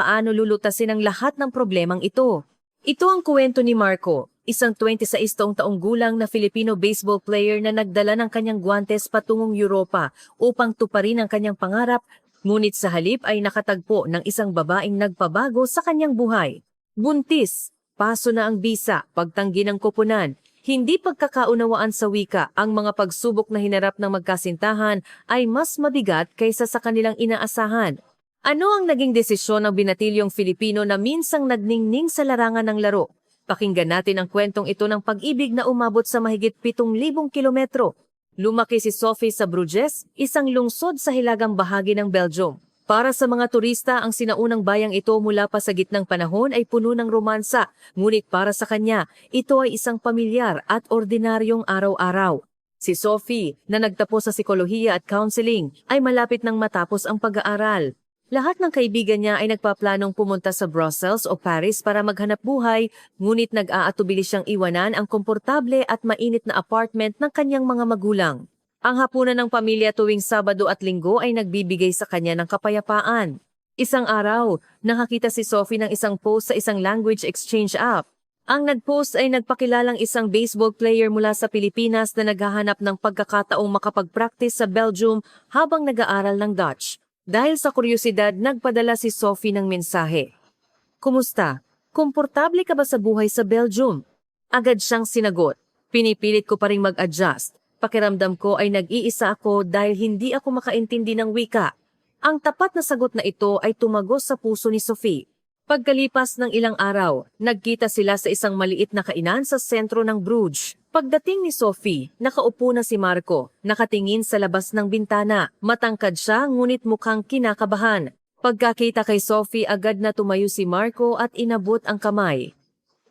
paano lulutasin ang lahat ng problemang ito. Ito ang kwento ni Marco, isang 26 taong gulang na Filipino baseball player na nagdala ng kanyang guwantes patungong Europa upang tuparin ang kanyang pangarap, ngunit sa halip ay nakatagpo ng isang babaeng nagpabago sa kanyang buhay. Buntis, paso na ang bisa, pagtanggi ng koponan, hindi pagkakaunawaan sa wika, ang mga pagsubok na hinarap ng magkasintahan ay mas mabigat kaysa sa kanilang inaasahan. Ano ang naging desisyon ng binatilyong Filipino na minsang nagningning sa larangan ng laro? Pakinggan natin ang kwentong ito ng pag-ibig na umabot sa mahigit 7,000 kilometro. Lumaki si Sophie sa Bruges, isang lungsod sa hilagang bahagi ng Belgium. Para sa mga turista, ang sinaunang bayang ito mula pa sa gitnang panahon ay puno ng romansa, ngunit para sa kanya, ito ay isang pamilyar at ordinaryong araw-araw. Si Sophie, na nagtapos sa psikolohiya at counseling, ay malapit nang matapos ang pag-aaral. Lahat ng kaibigan niya ay nagpaplanong pumunta sa Brussels o Paris para maghanap buhay, ngunit nag-aatubili siyang iwanan ang komportable at mainit na apartment ng kanyang mga magulang. Ang hapunan ng pamilya tuwing Sabado at Linggo ay nagbibigay sa kanya ng kapayapaan. Isang araw, nakakita si Sophie ng isang post sa isang language exchange app. Ang nag-post ay nagpakilalang isang baseball player mula sa Pilipinas na naghahanap ng pagkakataong makapag-practice sa Belgium habang nag-aaral ng Dutch. Dahil sa kuryosidad, nagpadala si Sophie ng mensahe. "Kumusta? Komportable ka ba sa buhay sa Belgium?" Agad siyang sinagot. "Pinipilit ko pa ring mag-adjust. Pakiramdam ko ay nag-iisa ako dahil hindi ako makaintindi ng wika." Ang tapat na sagot na ito ay tumagos sa puso ni Sophie. Pagkalipas ng ilang araw, nagkita sila sa isang maliit na kainan sa sentro ng Bruges. Pagdating ni Sophie, nakaupo na si Marco, nakatingin sa labas ng bintana. Matangkad siya ngunit mukhang kinakabahan. Pagkakita kay Sophie, agad na tumayo si Marco at inabot ang kamay.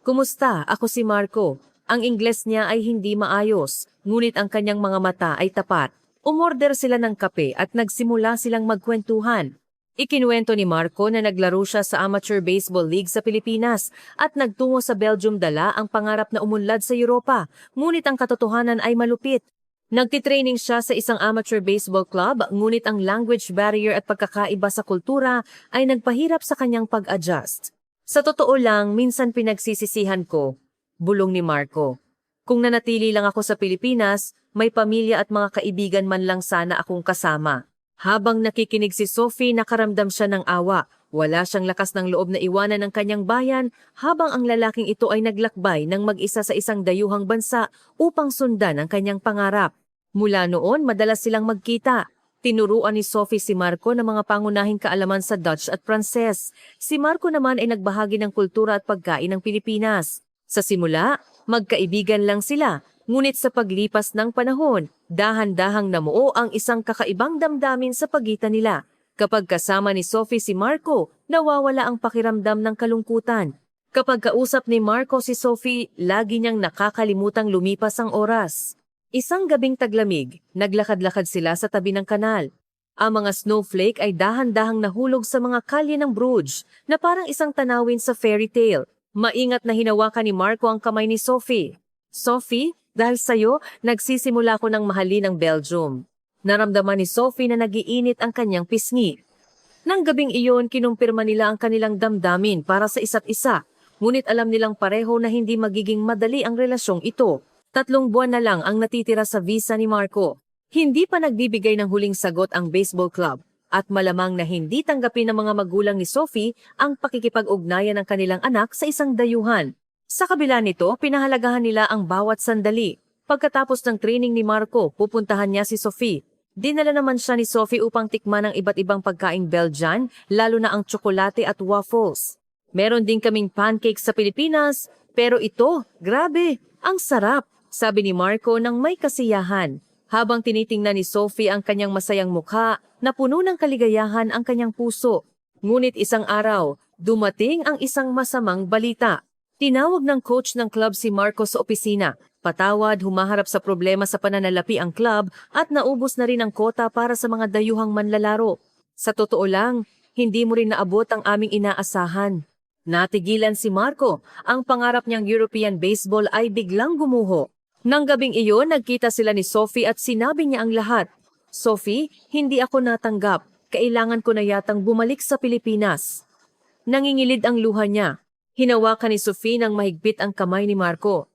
"Kumusta? Ako si Marco." Ang Ingles niya ay hindi maayos, ngunit ang kanyang mga mata ay tapat. Umorder sila ng kape at nagsimula silang magkwentuhan. Ikinuwento ni Marco na naglaro siya sa Amateur Baseball League sa Pilipinas at nagtungo sa Belgium dala ang pangarap na umunlad sa Europa, ngunit ang katotohanan ay malupit. Nagtitraining siya sa isang amateur baseball club, ngunit ang language barrier at pagkakaiba sa kultura ay nagpahirap sa kanyang pag-adjust. "Sa totoo lang, minsan pinagsisisihan ko," bulong ni Marco. "Kung nanatili lang ako sa Pilipinas, may pamilya at mga kaibigan man lang sana akong kasama." Habang nakikinig si Sophie, nakaramdam siya ng awa. Wala siyang lakas ng loob na iwanan ang kanyang bayan habang ang lalaking ito ay naglakbay ng mag-isa sa isang dayuhang bansa upang sundan ang kanyang pangarap. Mula noon, madalas silang magkita. Tinuruan ni Sophie si Marco ng mga pangunahing kaalaman sa Dutch at Pranses. Si Marco naman ay nagbahagi ng kultura at pagkain ng Pilipinas. Sa simula, magkaibigan lang sila, ngunit sa paglipas ng panahon, dahan-dahang namuo ang isang kakaibang damdamin sa pagitan nila. Kapag kasama ni Sophie si Marco, nawawala ang pakiramdam ng kalungkutan. Kapag kausap ni Marco si Sophie, lagi niyang nakakalimutang lumipas ang oras. Isang gabing taglamig, naglakad-lakad sila sa tabi ng kanal. Ang mga snowflake ay dahan-dahang nahulog sa mga kalye ng Bruges na parang isang tanawin sa fairy tale. Maingat na hinawakan ni Marco ang kamay ni Sophie. "Sophie, dahil sa'yo, nagsisimula ko ng mahalin ang Belgium." Naramdaman ni Sophie na nagiinit ang kanyang pisngi. Nang gabing iyon, kinumpirma nila ang kanilang damdamin para sa isa't isa. Ngunit alam nilang pareho na hindi magiging madali ang relasyong ito. 3 buwan na lang ang natitira sa visa ni Marco. Hindi pa nagbibigay ng huling sagot ang baseball club. At malamang na hindi tanggapin ng mga magulang ni Sophie ang pakikipag-ugnayan ng kanilang anak sa isang dayuhan. Sa kabila nito, pinahalagahan nila ang bawat sandali. Pagkatapos ng training ni Marco, pupuntahan niya si Sophie. Dinala naman siya ni Sophie upang tikman ang iba't ibang pagkaing Belgian, lalo na ang tsokolate at waffles. "Meron din kaming pancakes sa Pilipinas, pero ito, grabe, ang sarap," sabi ni Marco nang may kasiyahan. Habang tinitingnan ni Sophie ang kanyang masayang mukha, napuno ng kaligayahan ang kanyang puso. Ngunit isang araw, dumating ang isang masamang balita. Tinawag ng coach ng club si Marco sa opisina. Patawad, humaharap sa problema sa pananalapi ang club at naubos na rin ang kota para sa mga dayuhang manlalaro. "Sa totoo lang, hindi mo rin naabot ang aming inaasahan." Natigilan si Marco. Ang pangarap niyang European baseball ay biglang gumuho. Nang gabing iyon, nagkita sila ni Sophie at sinabi niya ang lahat. "Sophie, hindi ako natanggap. Kailangan ko na yatang bumalik sa Pilipinas." Nangingilid ang luha niya. Hinawakan ni Sophie ng mahigpit ang kamay ni Marco.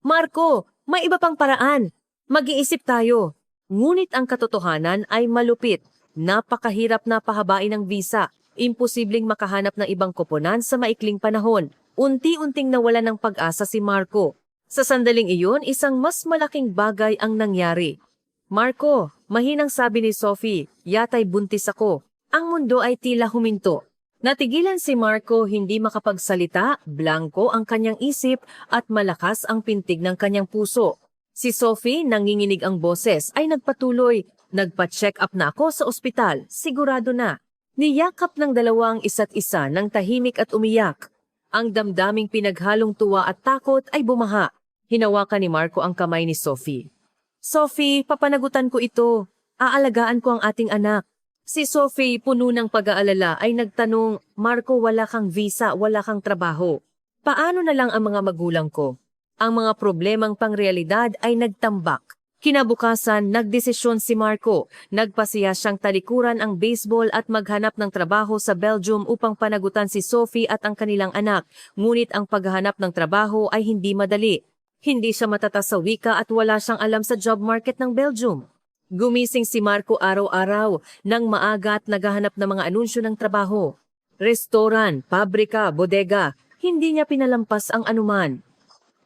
Marco, may iba pang paraan. Mag-iisip tayo. Ngunit ang katotohanan ay malupit. Napakahirap na pahabain ang visa. Imposibleng makahanap ng ibang koponan sa maikling panahon. Unti-unting nawala ng pag-asa si Marco. Sa sandaling iyon, isang mas malaking bagay ang nangyari. Marco, mahinang sabi ni Sophie, yata'y buntis ako. Ang mundo ay tila huminto. Natigilan si Marco, hindi makapagsalita, blanko ang kanyang isip at malakas ang pintig ng kanyang puso. Si Sophie, nanginginig ang boses, ay nagpatuloy. Nagpa-check up na ako sa ospital, sigurado na. Niyakap ng dalawa ang isa't isa ng tahimik at umiyak. Ang damdaming pinaghalong tuwa at takot ay bumaha. Hinawakan ni Marco ang kamay ni Sophie. Sophie, papanagutan ko ito. Aalagaan ko ang ating anak. Si Sophie, puno ng pag-aalala, ay nagtanong, Marco, wala kang visa, wala kang trabaho. Paano na lang ang mga magulang ko? Ang mga problemang pangrealidad ay nagtambak. Kinabukasan, nagdesisyon si Marco. Nagpasiya siyang talikuran ang baseball at maghanap ng trabaho sa Belgium upang panagutan si Sophie at ang kanilang anak. Ngunit ang paghahanap ng trabaho ay hindi madali. Hindi siya matatas sa wika at wala siyang alam sa job market ng Belgium. Gumising si Marco araw-araw nang maaga at naghahanap ng mga anunsyo ng trabaho. Restoran, pabrika, bodega, hindi niya pinalampas ang anuman.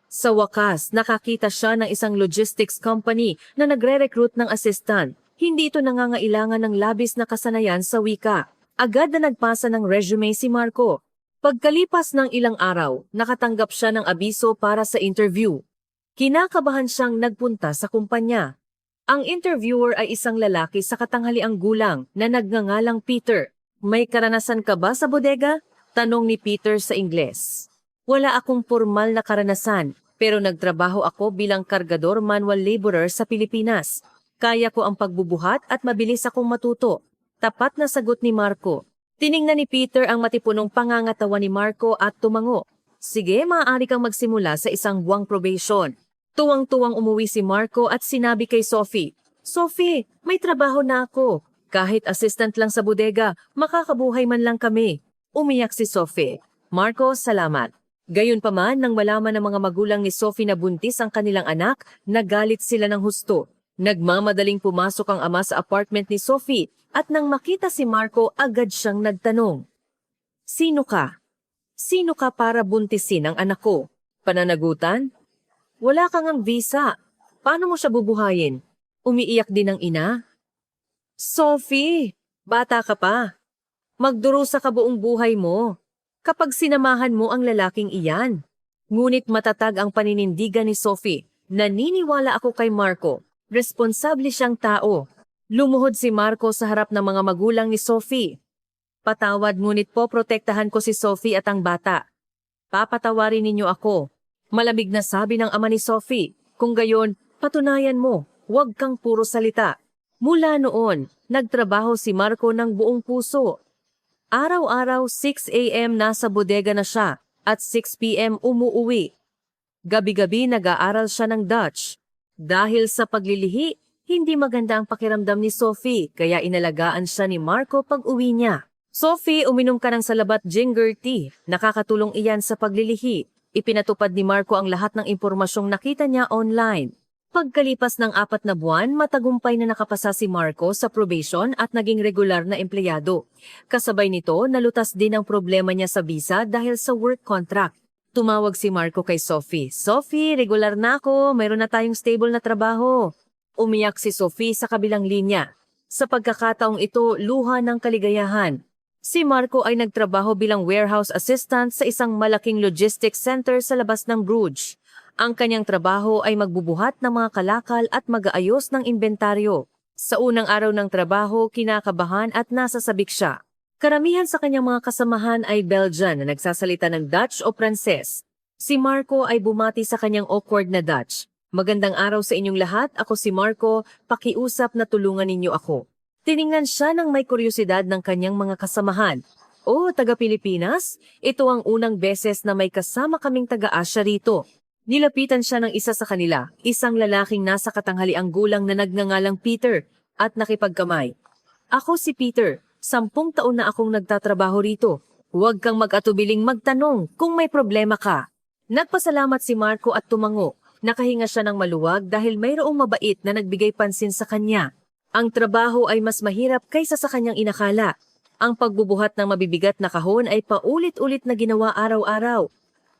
Sa wakas, nakakita siya ng isang logistics company na nagre-recruit ng assistant. Hindi ito nangangailangan ng labis na kasanayan sa wika. Agad na nagpasa ng resume si Marco. Pagkalipas ng ilang araw, nakatanggap siya ng abiso para sa interview. Kinakabahan siyang nagpunta sa kumpanya. Ang interviewer ay isang lalaki sa katanghaliang gulang na nagngangalang Peter. May karanasan ka ba sa bodega? Tanong ni Peter sa Ingles. Wala akong formal na karanasan, pero nagtrabaho ako bilang kargador manual laborer sa Pilipinas. Kaya ko ang pagbubuhat at mabilis akong matuto. Tapat na sagot ni Marco. Tiningnan ni Peter ang matipunong pangangatawa ni Marco at tumango. Sige, maaari kang magsimula sa isang buwang probation. Tuwang-tuwang umuwi si Marco at sinabi kay Sophie, Sophie, may trabaho na ako. Kahit assistant lang sa bodega, makakabuhay man lang kami. Umiyak si Sophie. Marco, salamat. Gayunpaman, nang malaman ng mga magulang ni Sophie na buntis ang kanilang anak, nagalit sila ng husto. Nagmamadaling pumasok ang ama sa apartment ni Sophie at nang makita si Marco, agad siyang nagtanong. Sino ka? Sino ka para buntisin ang anak ko? Pananagutan? Wala kang ang visa. Paano mo siya bubuhayin? Umiiyak din ang ina. Sophie, bata ka pa. Magdurusa ka buong buhay mo. Kapag sinamahan mo ang lalaking iyan. Ngunit matatag ang paninindigan ni Sophie. Naniniwala ako kay Marco. Responsable siyang tao. Lumuhod si Marco sa harap ng mga magulang ni Sophie. Patawad ngunit poprotektahan ko si Sophie at ang bata. Papatawarin ninyo ako. Malamig na sabi ng ama ni Sophie. Kung gayon, patunayan mo, huwag kang puro salita. Mula noon, nagtrabaho si Marco ng buong puso. Araw-araw 6 a.m. nasa bodega na siya at 6 p.m. umuuwi. Gabi-gabi nag-aaral siya ng Dutch. Dahil sa paglilihi, hindi maganda ang pakiramdam ni Sophie kaya inalagaan siya ni Marco pag uwi niya. Sophie, uminom ka ng salabat ginger tea. Nakakatulong iyan sa paglilihi. Ipinatupad ni Marco ang lahat ng impormasyong nakita niya online. Pagkalipas ng 4 na buwan, matagumpay na nakapasa si Marco sa probation at naging regular na empleyado. Kasabay nito, nalutas din ang problema niya sa visa dahil sa work contract. Tumawag si Marco kay Sophie. Sophie, regular na ako. Mayroon na tayong stable na trabaho. Umiyak si Sophie sa kabilang linya. Sa pagkakataong ito, luha ng kaligayahan. Si Marco ay nagtrabaho bilang warehouse assistant sa isang malaking logistics center sa labas ng Bruges. Ang kanyang trabaho ay magbubuhat ng mga kalakal at mag-aayos ng inventaryo. Sa unang araw ng trabaho, kinakabahan at nasasabik siya. Karamihan sa kanyang mga kasamahan ay Belgian na nagsasalita ng Dutch o Pranses. Si Marco ay bumati sa kanyang awkward na Dutch. Magandang araw sa inyong lahat, ako si Marco, pakiusap na tulungan ninyo ako. Tiningnan siya ng may kuryosidad ng kanyang mga kasamahan. Oh, taga-Pilipinas? Ito ang unang beses na may kasama kaming taga-Asya rito. Nilapitan siya ng isa sa kanila, isang lalaking nasa katanghaliang gulang na nagngangalang Peter, at nakipagkamay. Ako si Peter, 10 taon na akong nagtatrabaho rito. Huwag kang mag-atubiling magtanong kung may problema ka. Nagpasalamat si Marco at tumango. Nakahinga siya ng maluwag dahil mayroong mabait na nagbigay pansin sa kanya. Ang trabaho ay mas mahirap kaysa sa kanyang inakala. Ang pagbubuhat ng mabibigat na kahon ay paulit-ulit na ginawa araw-araw.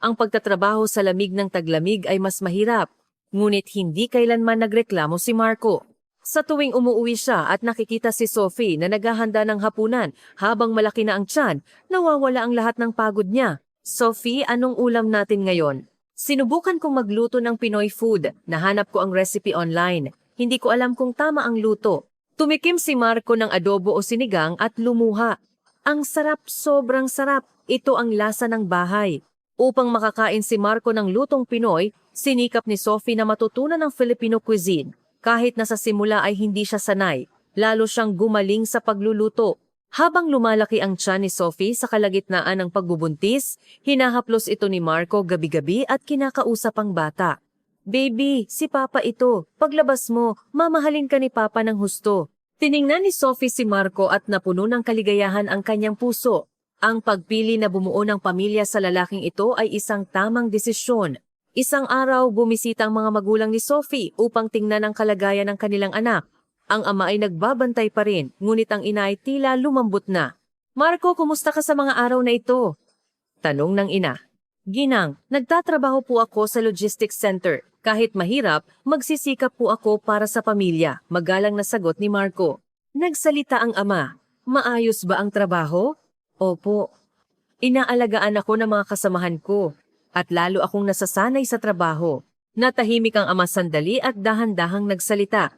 Ang pagtatrabaho sa lamig ng taglamig ay mas mahirap. Ngunit hindi kailanman nagreklamo si Marco. Sa tuwing umuwi siya at nakikita si Sophie na naghahanda ng hapunan habang malaki na ang tiyan, nawawala ang lahat ng pagod niya. Sophie, anong ulam natin ngayon? Sinubukan kong magluto ng Pinoy food. Nahanap ko ang recipe online. Hindi ko alam kung tama ang luto. Tumikim si Marco ng adobo o sinigang at lumuha. Ang sarap, sobrang sarap. Ito ang lasa ng bahay. Upang makakain si Marco ng lutong Pinoy, sinikap ni Sophie na matutunan ng Filipino cuisine. Kahit na sa simula ay hindi siya sanay, lalo siyang gumaling sa pagluluto. Habang lumalaki ang tiyan ni Sophie sa kalagitnaan ng pagbubuntis, hinahaplos ito ni Marco gabi-gabi at kinakausap ang bata. Baby, si Papa ito. Paglabas mo, mamahalin ka ni Papa ng husto. Tiningnan ni Sophie si Marco at napuno ng kaligayahan ang kanyang puso. Ang pagpili na bumuo ng pamilya sa lalaking ito ay isang tamang desisyon. Isang araw, bumisita ang mga magulang ni Sophie upang tingnan ang kalagayan ng kanilang anak. Ang ama ay nagbabantay pa rin, ngunit ang ina ay tila lumambot na. Marco, kumusta ka sa mga araw na ito? Tanong ng ina. Ginang, nagtatrabaho po ako sa logistics center. Kahit mahirap, magsisikap po ako para sa pamilya. Magalang na sagot ni Marco. Nagsalita ang ama. Maayos ba ang trabaho? Opo. Inaalagaan ako ng mga kasamahan ko. At lalo akong nasasanay sa trabaho. Natahimik ang ama sandali at dahan-dahang nagsalita.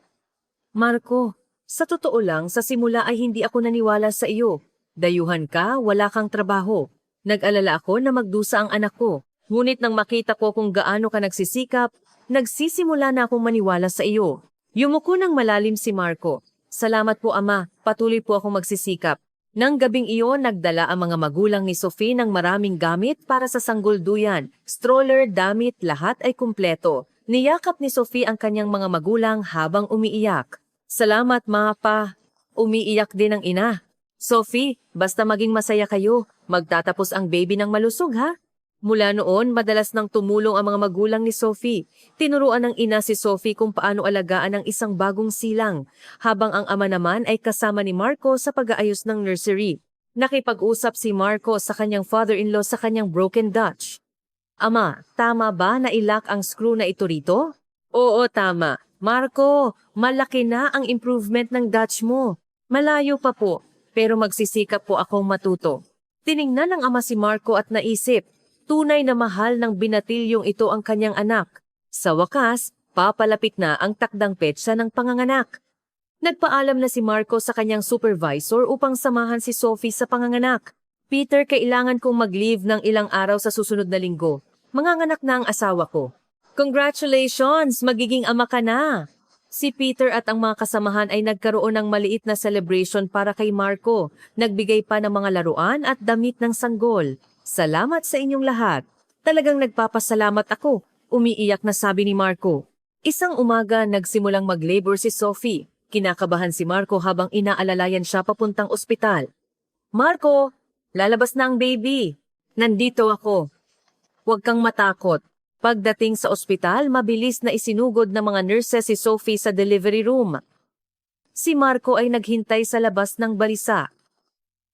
Marco, sa totoo lang, sa simula ay hindi ako naniwala sa iyo. Dayuhan ka, wala kang trabaho. Nag-alala ako na magdusa ang anak ko. Ngunit nang makita ko kung gaano ka nagsisikap, nagsisimula na akong maniwala sa iyo. Yumuko ng malalim si Marco. Salamat po ama, patuloy po akong magsisikap. Nang gabing iyon, nagdala ang mga magulang ni Sophie ng maraming gamit para sa sanggolduyan. Stroller, damit, lahat ay kumpleto. Niyakap ni Sophie ang kanyang mga magulang habang umiiyak. Salamat mga pa. Umiiyak din ang ina. Sophie, basta maging masaya kayo. Magtatapos ang baby ng malusog ha? Mula noon, madalas nang tumulong ang mga magulang ni Sophie. Tinuruan ng ina si Sophie kung paano alagaan ang isang bagong silang, habang ang ama naman ay kasama ni Marco sa pag-aayos ng nursery. Nakipag-usap si Marco sa kanyang father-in-law sa kanyang broken Dutch. Ama, tama ba na ilak ang screw na ito rito? Oo, tama. Marco, malaki na ang improvement ng Dutch mo. Malayo pa po, pero magsisikap po akong matuto. Tiningnan ng ama si Marco at naisip, tunay na mahal ng binatilyong ito ang kanyang anak. Sa wakas, papalapit na ang takdang petsa ng panganganak. Nagpaalam na si Marco sa kanyang supervisor upang samahan si Sophie sa panganganak. Peter, kailangan kong mag-leave ng ilang araw sa susunod na linggo. Manganganak na ang asawa ko. Congratulations! Magiging ama ka na! Si Peter at ang mga kasamahan ay nagkaroon ng maliit na celebration para kay Marco. Nagbigay pa ng mga laruan at damit ng sanggol. Salamat sa inyong lahat. Talagang nagpapasalamat ako, umiiyak na sabi ni Marco. Isang umaga nagsimulang mag-labor si Sophie. Kinakabahan si Marco habang inaalalayan siya papuntang ospital. Marco, lalabas na ang baby. Nandito ako. Huwag kang matakot. Pagdating sa ospital, mabilis na isinugod ng mga nurses si Sophie sa delivery room. Si Marco ay naghintay sa labas ng balisa.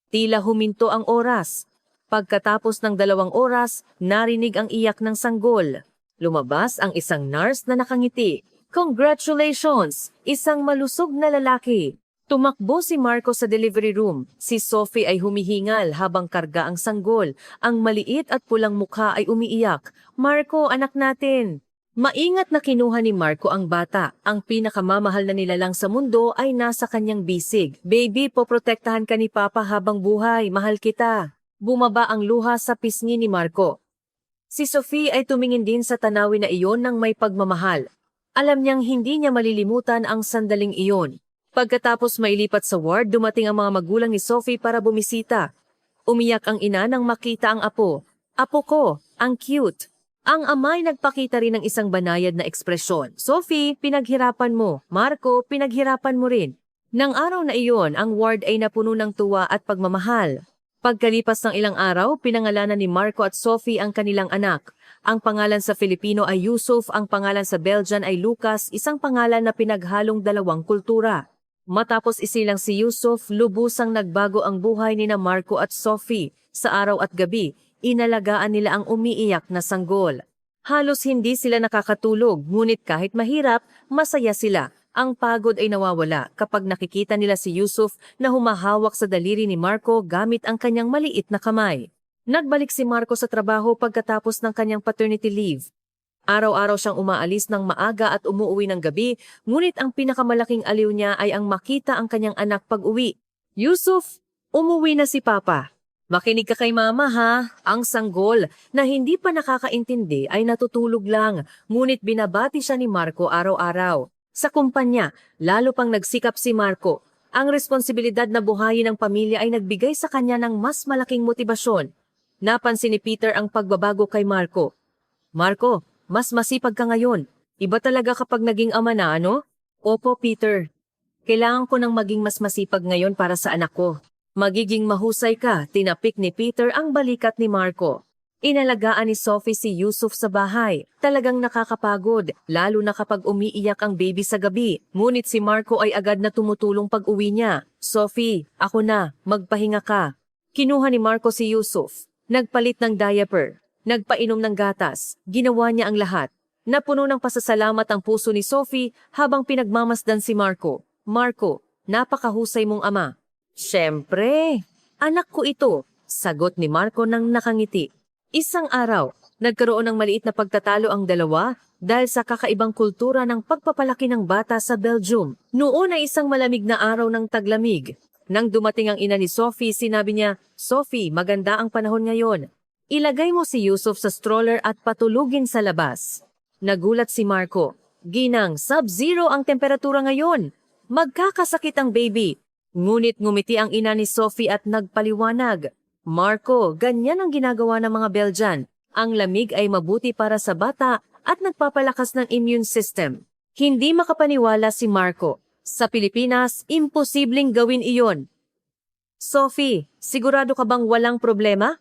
Tila huminto ang oras. Pagkatapos ng 2 oras, narinig ang iyak ng sanggol. Lumabas ang isang nurse na nakangiti. Congratulations! Isang malusog na lalaki. Tumakbo si Marco sa delivery room. Si Sophie ay humihingal habang karga ang sanggol. Ang maliit at pulang mukha ay umiiyak. Marco, anak natin! Maingat na kinuha ni Marco ang bata. Ang pinakamamahal na nilalang sa mundo ay nasa kanyang bisig. Baby, poprotektahan ka ni Papa habang buhay. Mahal kita. Bumaba ang luha sa pisngi ni Marco. Si Sophie ay tumingin din sa tanawin na iyon ng may pagmamahal. Alam niyang hindi niya malilimutan ang sandaling iyon. Pagkatapos mailipat sa ward, dumating ang mga magulang ni Sophie para bumisita. Umiyak ang ina nang makita ang apo. Apo ko, ang cute. Ang ama ay nagpakita rin ng isang banayad na ekspresyon. Sophie, pinaghirapan mo. Marco, pinaghirapan mo rin. Nang araw na iyon, ang ward ay napuno ng tuwa at pagmamahal. Pagkalipas ng ilang araw, pinangalanan ni Marco at Sophie ang kanilang anak. Ang pangalan sa Filipino ay Yusuf, ang pangalan sa Belgian ay Lucas, isang pangalan na pinaghalong dalawang kultura. Matapos isilang si Yusuf, lubusang nagbago ang buhay ni Marco at Sophie. Sa araw at gabi, inalagaan nila ang umiiyak na sanggol. Halos hindi sila nakakatulog, ngunit kahit mahirap, masaya sila. Ang pagod ay nawawala kapag nakikita nila si Yusuf na humahawak sa daliri ni Marco gamit ang kanyang maliit na kamay. Nagbalik si Marco sa trabaho pagkatapos ng kanyang paternity leave. Araw-araw siyang umaalis ng maaga at umuuwi ng gabi, ngunit ang pinakamalaking aliw niya ay ang makita ang kanyang anak pag-uwi. Yusuf, umuwi na si Papa. Makinig ka kay Mama ha, ang sanggol na hindi pa nakakaintindi ay natutulog lang, ngunit binabati siya ni Marco araw-araw. Sa kumpanya, lalo pang nagsikap si Marco. Ang responsibilidad na buhayin ng pamilya ay nagbigay sa kanya ng mas malaking motibasyon. Napansin ni Peter ang pagbabago kay Marco. Marco, mas masipag ka ngayon. Iba talaga kapag naging ama na, ano? Opo, Peter. Kailangan ko nang maging mas masipag ngayon para sa anak ko. Magiging mahusay ka, tinapik ni Peter ang balikat ni Marco. Inalagaan ni Sophie si Yusuf sa bahay. Talagang nakakapagod, lalo na kapag umiiyak ang baby sa gabi. Ngunit si Marco ay agad na tumutulong pag-uwi niya. Sophie, ako na, magpahinga ka. Kinuha ni Marco si Yusuf. Nagpalit ng diaper. Nagpainom ng gatas. Ginawa niya ang lahat. Napuno ng pasasalamat ang puso ni Sophie habang pinagmamasdan si Marco. Marco, napakahusay mong ama. Siyempre, anak ko ito, sagot ni Marco nang nakangiti. Isang araw, nagkaroon ng maliit na pagtatalo ang dalawa dahil sa kakaibang kultura ng pagpapalaki ng bata sa Belgium. Noon ay isang malamig na araw ng taglamig. Nang dumating ang ina ni Sophie, sinabi niya, Sophie, maganda ang panahon ngayon. Ilagay mo si Yusuf sa stroller at patulugin sa labas. Nagulat si Marco. Ginang, sub-zero ang temperatura ngayon. Magkakasakit ang baby. Ngunit ngumiti ang ina ni Sophie at nagpaliwanag. Marco, ganyan ang ginagawa ng mga Belgian. Ang lamig ay mabuti para sa bata at nagpapalakas ng immune system. Hindi makapaniwala si Marco. Sa Pilipinas, imposibleng gawin iyon. Sophie, sigurado ka bang walang problema?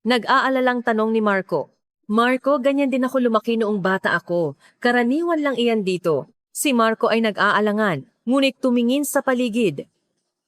Nag-aalalang tanong ni Marco. Marco, ganyan din ako lumaki noong bata ako. Karaniwan lang iyan dito. Si Marco ay nag-aalangan, ngunit tumingin sa paligid.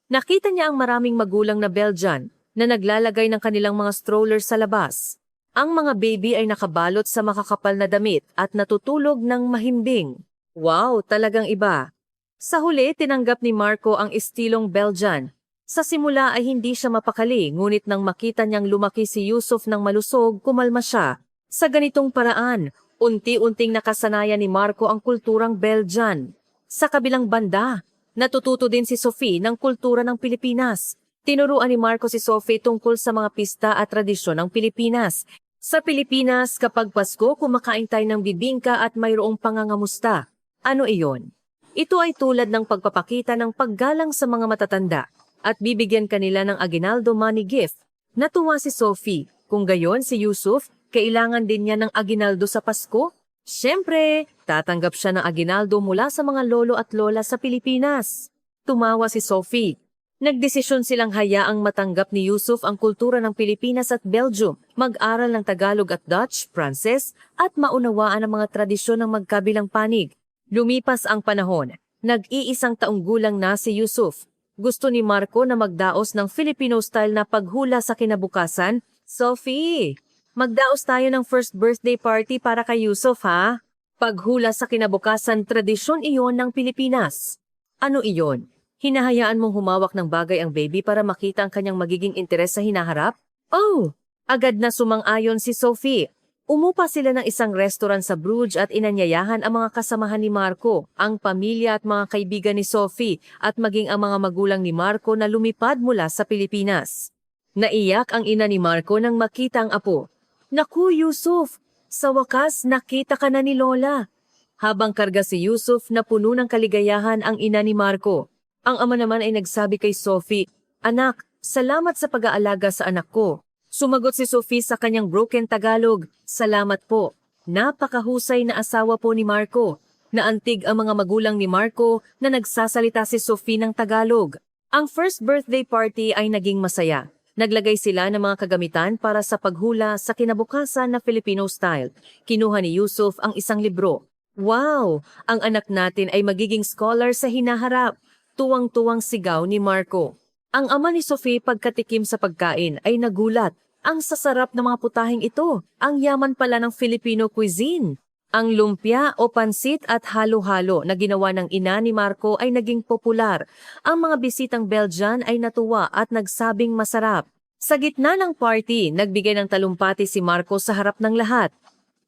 Nakita niya ang maraming magulang na Belgian na naglalagay ng kanilang mga stroller sa labas. Ang mga baby ay nakabalot sa makakapal na damit at natutulog ng mahimbing. Wow, talagang iba. Sa huli, tinanggap ni Marco ang estilong Belgian. Sa simula ay hindi siya mapakali, ngunit nang makita niyang lumaki si Yusuf ng malusog, kumalma siya. Sa ganitong paraan, unti-unting nakasanayan ni Marco ang kulturang Belgian. Sa kabilang banda, natututo din si Sophie ng kultura ng Pilipinas. Tinuruan ni Marco si Sophie tungkol sa mga pista at tradisyon ng Pilipinas. Sa Pilipinas, kapag Pasko, kumakain tayo ng bibingka at mayroong pangangamusta. Ano iyon? Ito ay tulad ng pagpapakita ng paggalang sa mga matatanda at bibigyan kanila ng aguinaldo money gift. Natuwa si Sophie. Kung gayon si Yusuf, kailangan din niya ng aguinaldo sa Pasko? Siyempre, tatanggap siya ng aguinaldo mula sa mga lolo at lola sa Pilipinas. Tumawa si Sophie. Nagdesisyon silang hayaang matanggap ni Yusuf ang kultura ng Pilipinas at Belgium, mag-aral ng Tagalog at Dutch, Pranses, at maunawaan ang mga tradisyon ng magkabilang panig. Lumipas ang panahon. Nag-iisang taong gulang na si Yusuf. Gusto ni Marco na magdaos ng Filipino-style na paghula sa kinabukasan. Sophie, magdaos tayo ng first birthday party para kay Yusuf ha? Paghula sa kinabukasan, tradisyon iyon ng Pilipinas. Ano iyon? Hinahayaan mong humawak ng bagay ang baby para makita ang kanyang magiging interes sa hinaharap? Oh! Agad na sumang-ayon si Sophie. Umupa sila ng isang restaurant sa Bruges at inanyayahan ang mga kasamahan ni Marco, ang pamilya at mga kaibigan ni Sophie at maging ang mga magulang ni Marco na lumipad mula sa Pilipinas. Naiyak ang ina ni Marco nang makita ang apo. Naku, Yusuf! Sa wakas, nakita ka na ni Lola. Habang karga si Yusuf na puno ng kaligayahan ang ina ni Marco. Ang ama naman ay nagsabi kay Sophie, Anak, salamat sa pag-aalaga sa anak ko. Sumagot si Sophie sa kanyang broken Tagalog, Salamat po. Napakahusay na asawa po ni Marco. Naantig ang mga magulang ni Marco na nagsasalita si Sophie ng Tagalog. Ang first birthday party ay naging masaya. Naglagay sila ng mga kagamitan para sa paghula sa kinabukasan na Filipino style. Kinuha ni Yusuf ang isang libro. Wow! Ang anak natin ay magiging scholar sa hinaharap. Tuwang-tuwang sigaw ni Marco. Ang ama ni Sophie pagkatikim sa pagkain ay nagulat. Ang sasarap ng mga putahing ito. Ang yaman pala ng Filipino cuisine. Ang lumpia o pansit at halo-halo na ginawa ng ina ni Marco ay naging popular. Ang mga bisitang Belgian ay natuwa at nagsabing masarap. Sa gitna ng party, nagbigay ng talumpati si Marco sa harap ng lahat.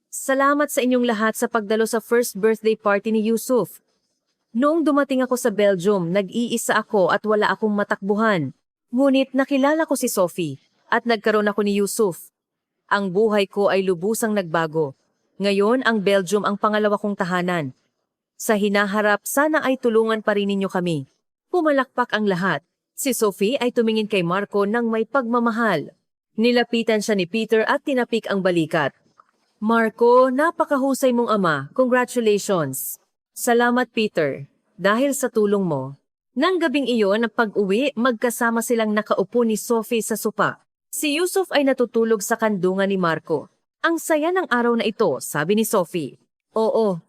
Salamat sa inyong lahat sa pagdalo sa first birthday party ni Yusuf. Noong dumating ako sa Belgium, nag-iisa ako at wala akong matakbuhan. Ngunit nakilala ko si Sophie at nagkaroon ako ni Yusuf. Ang buhay ko ay lubusang nagbago. Ngayon, ang Belgium ang pangalawa kong tahanan. Sa hinaharap, sana ay tulungan pa rin ninyo kami. Pumalakpak ang lahat. Si Sophie ay tumingin kay Marco ng may pagmamahal. Nilapitan siya ni Peter at tinapik ang balikat. Marco, napakahusay mong ama. Congratulations. Salamat, Peter. Dahil sa tulong mo. Nang gabing iyon, pag-uwi, magkasama silang nakaupo ni Sophie sa sopa. Si Yusuf ay natutulog sa kandungan ni Marco. Ang saya ng araw na ito, sabi ni Sophie. Oo.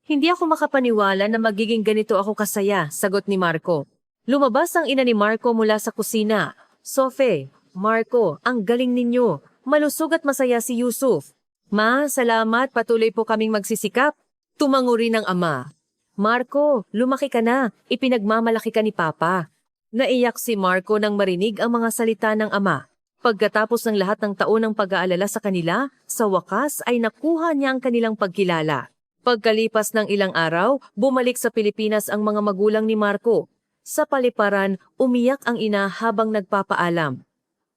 Hindi ako makapaniwala na magiging ganito ako kasaya, sagot ni Marco. Lumabas ang ina ni Marco mula sa kusina. Sophie, Marco, ang galing ninyo. Malusog at masaya si Yusuf. Ma, salamat, patuloy po kaming magsisikap. Tumango rin ang ama. Marco, lumaki ka na. Ipinagmamalaki ka ni Papa. Naiyak si Marco nang marinig ang mga salita ng ama. Pagkatapos ng lahat ng taon ng pag-aalala sa kanila, sa wakas ay nakuha niya ang kanilang pagkilala. Pagkalipas ng ilang araw, bumalik sa Pilipinas ang mga magulang ni Marco. Sa paliparan, umiyak ang ina habang nagpapaalam.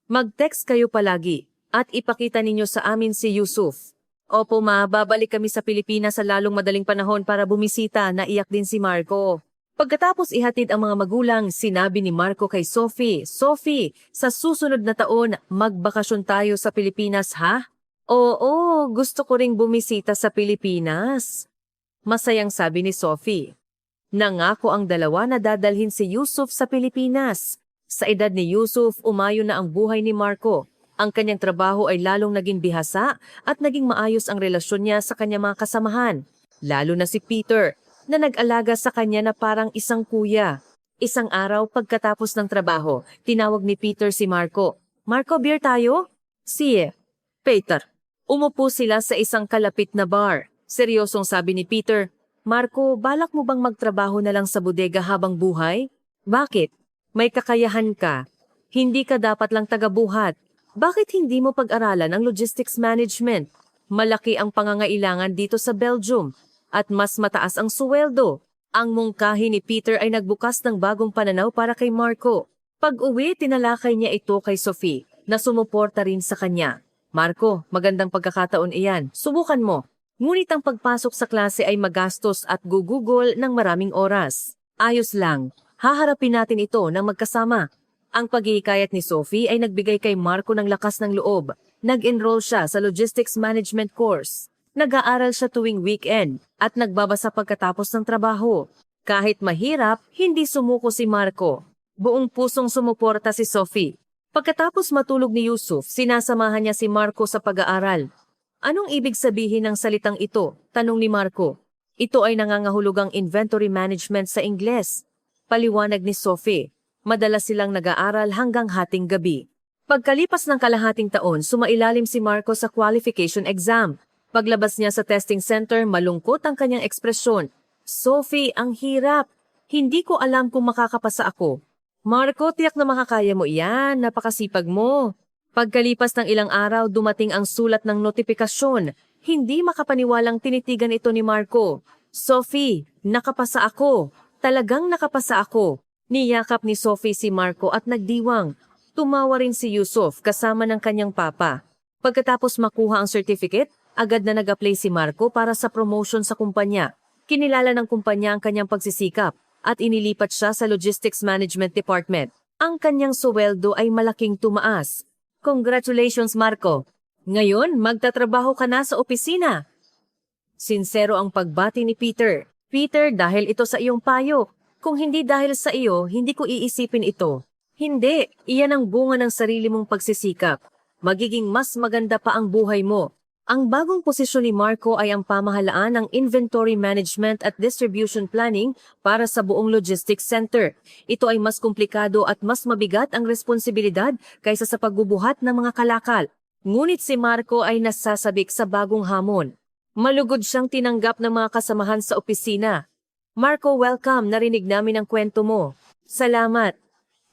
Mag-text kayo palagi at ipakita ninyo sa amin si Yusuf. Opo ma, babalik kami sa Pilipinas sa lalong madaling panahon para bumisita, naiyak din si Marco. Pagkatapos ihatid ang mga magulang, sinabi ni Marco kay Sophie, Sophie, sa susunod na taon, magbakasyon tayo sa Pilipinas ha? Oo, gusto ko ring bumisita sa Pilipinas. Masayang sabi ni Sophie. Nangako ang dalawa na dadalhin si Yusuf sa Pilipinas. Sa edad ni Yusuf, umayo na ang buhay ni Marco. Ang kanyang trabaho ay lalong naging bihasa at naging maayos ang relasyon niya sa kanyang mga kasamahan. Lalo na si Peter, na nag-alaga sa kanya na parang isang kuya. Isang araw pagkatapos ng trabaho, tinawag ni Peter si Marco. Marco, beer tayo? Siye. Peter. Umupo sila sa isang kalapit na bar. Seryosong sabi ni Peter, Marco, balak mo bang magtrabaho na lang sa bodega habang buhay? Bakit? May kakayahan ka. Hindi ka dapat lang tagabuhat. Bakit hindi mo pag-aralan ang logistics management? Malaki ang pangangailangan dito sa Belgium. At mas mataas ang suweldo. Ang mungkahi ni Peter ay nagbukas ng bagong pananaw para kay Marco. Pag-uwi, tinalakay niya ito kay Sophie, na sumuporta rin sa kanya. Marco, magandang pagkakataon iyan. Subukan mo. Ngunit ang pagpasok sa klase ay magastos at gugugol ng maraming oras. Ayos lang. Haharapin natin ito ng magkasama. Ang paghihikayat ni Sophie ay nagbigay kay Marco ng lakas ng loob. Nag-enroll siya sa logistics management course. Nag-aaral siya tuwing weekend at nagbabasa pagkatapos ng trabaho. Kahit mahirap, hindi sumuko si Marco. Buong pusong sumuporta si Sophie. Pagkatapos matulog ni Yusuf, sinasamahan niya si Marco sa pag-aaral. Anong ibig sabihin ng salitang ito? Tanong ni Marco. Ito ay nangangahulugang inventory management sa Ingles. Paliwanag ni Sophie. Madalas silang nag-aaral hanggang hating gabi. Pagkalipas ng kalahating taon, sumailalim si Marco sa qualification exam. Paglabas niya sa testing center, malungkot ang kanyang ekspresyon. Sophie, ang hirap. Hindi ko alam kung makakapasa ako. Marco, tiyak na makakaya mo iyan. Napakasipag mo. Pagkalipas ng ilang araw, dumating ang sulat ng notifikasyon. Hindi makapaniwalang tinitigan ito ni Marco. Sophie, nakapasa ako. Talagang nakapasa ako. Niyakap ni Sophie si Marco at nagdiwang. Tumawa rin si Yusuf kasama ng kanyang papa. Pagkatapos makuha ang certificate, agad na nag-apply si Marco para sa promotion sa kumpanya. Kinilala ng kumpanya ang kanyang pagsisikap at inilipat siya sa Logistics Management Department. Ang kanyang suweldo ay malaking tumaas. Congratulations, Marco! Ngayon, magtatrabaho ka na sa opisina. Sinsero ang pagbati ni Peter. Peter, dahil ito sa iyong payo. Kung hindi dahil sa iyo, hindi ko iisipin ito. Hindi, iyan ang bunga ng sarili mong pagsisikap. Magiging mas maganda pa ang buhay mo. Ang bagong posisyon ni Marco ay ang pamahalaan ng inventory management at distribution planning para sa buong logistics center. Ito ay mas komplikado at mas mabigat ang responsibilidad kaysa sa pagbubuhat ng mga kalakal. Ngunit si Marco ay nasasabik sa bagong hamon. Malugod siyang tinanggap ng mga kasamahan sa opisina. Marco, welcome. Narinig namin ang kwento mo. Salamat.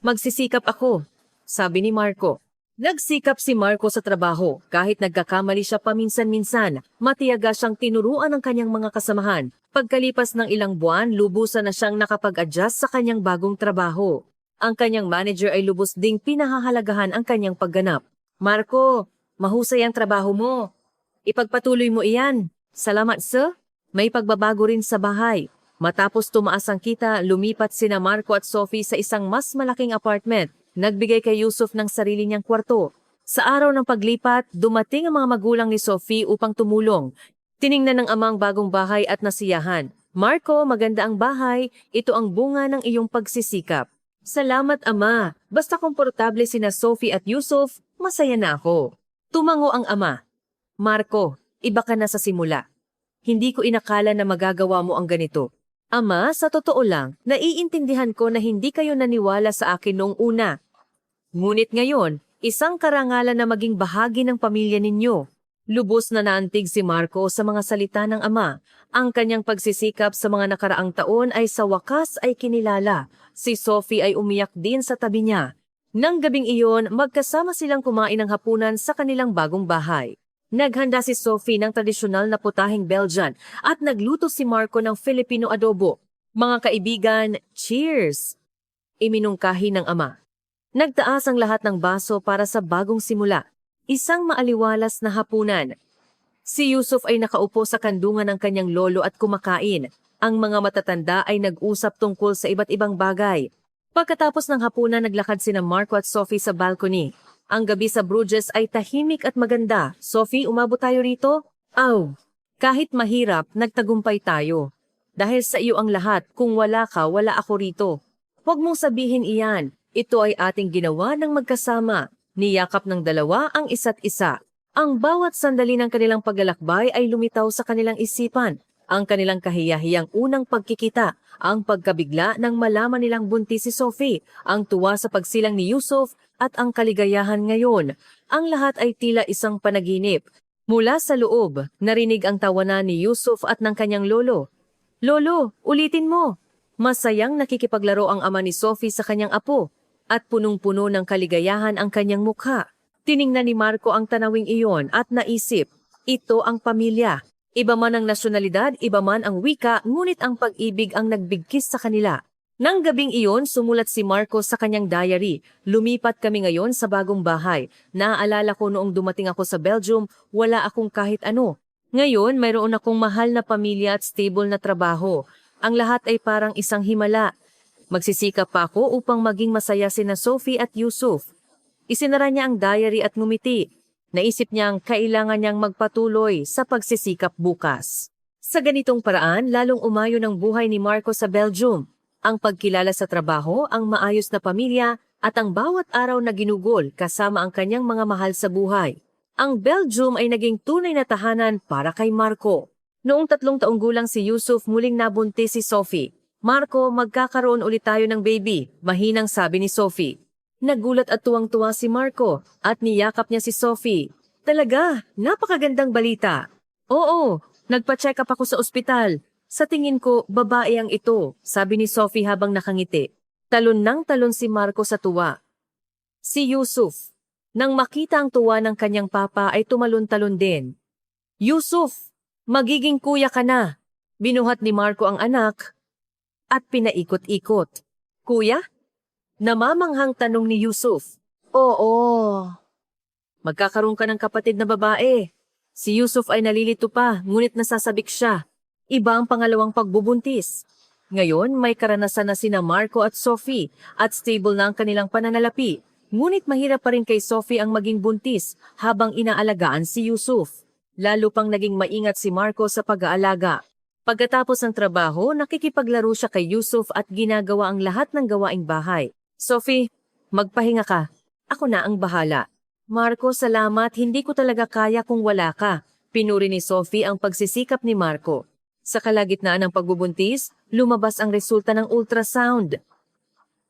Magsisikap ako, sabi ni Marco. Nagsikap si Marco sa trabaho kahit nagkakamali siya paminsan-minsan. Matiyaga siyang tinuruan ng kanyang mga kasamahan. Pagkalipas ng ilang buwan, lubusan na siyang nakapag-adjust sa kanyang bagong trabaho. Ang kanyang manager ay lubos ding pinahahalagahan ang kanyang pagganap. Marco, mahusay ang trabaho mo. Ipagpatuloy mo iyan. Salamat, sir. May pagbabago rin sa bahay. Matapos tumaas ang kita, lumipat sina Marco at Sophie sa isang mas malaking apartment. Nagbigay kay Yusuf ng sarili niyang kwarto. Sa araw ng paglipat, dumating ang mga magulang ni Sophie upang tumulong. Tiningnan ng amang bagong bahay at nasiyahan. Marco, maganda ang bahay. Ito ang bunga ng iyong pagsisikap. Salamat, ama. Basta komportable sina Sophie at Yusuf, masaya na ako. Tumango ang ama. Marco, iba ka na sa simula. Hindi ko inakala na magagawa mo ang ganito. Ama, sa totoo lang, naiintindihan ko na hindi kayo naniwala sa akin noong una. Ngunit ngayon, isang karangalan na maging bahagi ng pamilya ninyo. Lubos na naantig si Marco sa mga salita ng ama. Ang kanyang pagsisikap sa mga nakaraang taon ay sa wakas ay kinilala. Si Sophie ay umiyak din sa tabi niya. Nang gabing iyon, magkasama silang kumain ng hapunan sa kanilang bagong bahay. Naghanda si Sophie ng tradisyonal na putaheng Belgian at nagluto si Marco ng Filipino adobo. Mga kaibigan, cheers! Iminungkahi ng ama. Nagtaas ang lahat ng baso para sa bagong simula. Isang maaliwalas na hapunan. Si Yusuf ay nakaupo sa kandungan ng kanyang lolo at kumakain. Ang mga matatanda ay nag-usap tungkol sa iba't ibang bagay. Pagkatapos ng hapunan, naglakad sina Marco at Sophie sa balcony. Ang gabi sa Bruges ay tahimik at maganda. Sophie, umabot tayo rito? Aw! Kahit mahirap, nagtagumpay tayo. Dahil sa iyo ang lahat, kung wala ka, wala ako rito. Huwag mong sabihin iyan. Ito ay ating ginawa ng magkasama. Niyakap ng dalawa ang isa't isa. Ang bawat sandali ng kanilang paglalakbay ay lumitaw sa kanilang isipan. Ang kanilang kahiyahiyang unang pagkikita, ang pagkabigla nang malaman nilang buntis si Sophie, ang tuwa sa pagsilang ni Yusuf, at ang kaligayahan ngayon. Ang lahat ay tila isang panaginip. Mula sa loob, narinig ang tawanan ni Yusuf at ng kanyang lolo. Lolo, ulitin mo! Masayang nakikipaglaro ang ama ni Sophie sa kanyang apo, at punong-puno ng kaligayahan ang kanyang mukha. Tiningnan ni Marco ang tanawing iyon at naisip, ito ang pamilya. Iba man ang nasyonalidad, iba man ang wika, ngunit ang pag-ibig ang nagbigkis sa kanila. Nang gabing iyon, sumulat si Marco sa kanyang diary. Lumipat kami ngayon sa bagong bahay. Naaalala ko noong dumating ako sa Belgium, wala akong kahit ano. Ngayon, mayroon akong mahal na pamilya at stable na trabaho. Ang lahat ay parang isang himala. Magsisikap pa ako upang maging masaya sina Sophie at Yusuf. Isinara niya ang diary at ngumiti. Naisip niyang kailangan niyang magpatuloy sa pagsisikap bukas. Sa ganitong paraan, lalong umayon ang buhay ni Marco sa Belgium. Ang pagkilala sa trabaho, ang maayos na pamilya, at ang bawat araw na ginugol kasama ang kanyang mga mahal sa buhay. Ang Belgium ay naging tunay na tahanan para kay Marco. Noong 3 taong gulang si Yusuf, muling nabuntis si Sophie. Marco, magkakaroon ulit tayo ng baby, mahinang sabi ni Sophie. Nagulat at tuwang-tuwa si Marco at niyakap niya si Sophie. Talaga, napakagandang balita. Oo, nagpa-check up ako sa ospital. Sa tingin ko, babae ang ito, sabi ni Sophie habang nakangiti. Talon ng talon si Marco sa tuwa. Si Yusuf, nang makita ang tuwa ng kanyang papa ay tumalon-talon din. Yusuf, magiging kuya ka na. Binuhat ni Marco ang anak at pinaikot-ikot. Kuya? Namamanghang tanong ni Yusuf. Oo. Magkakaroon ka ng kapatid na babae. Si Yusuf ay nalilito pa, ngunit nasasabik siya. Iba ang pangalawang pagbubuntis. Ngayon, may karanasan na sina Marco at Sophie at stable na ang kanilang pananalapi. Ngunit mahirap pa rin kay Sophie ang maging buntis habang inaalagaan si Yusuf. Lalo pang naging maingat si Marco sa pag-aalaga. Pagkatapos ng trabaho, nakikipaglaro siya kay Yusuf at ginagawa ang lahat ng gawaing bahay. Sophie, magpahinga ka. Ako na ang bahala. Marco, salamat. Hindi ko talaga kaya kung wala ka. Pinuri ni Sophie ang pagsisikap ni Marco. Sa kalagitnaan ng pagbubuntis, lumabas ang resulta ng ultrasound.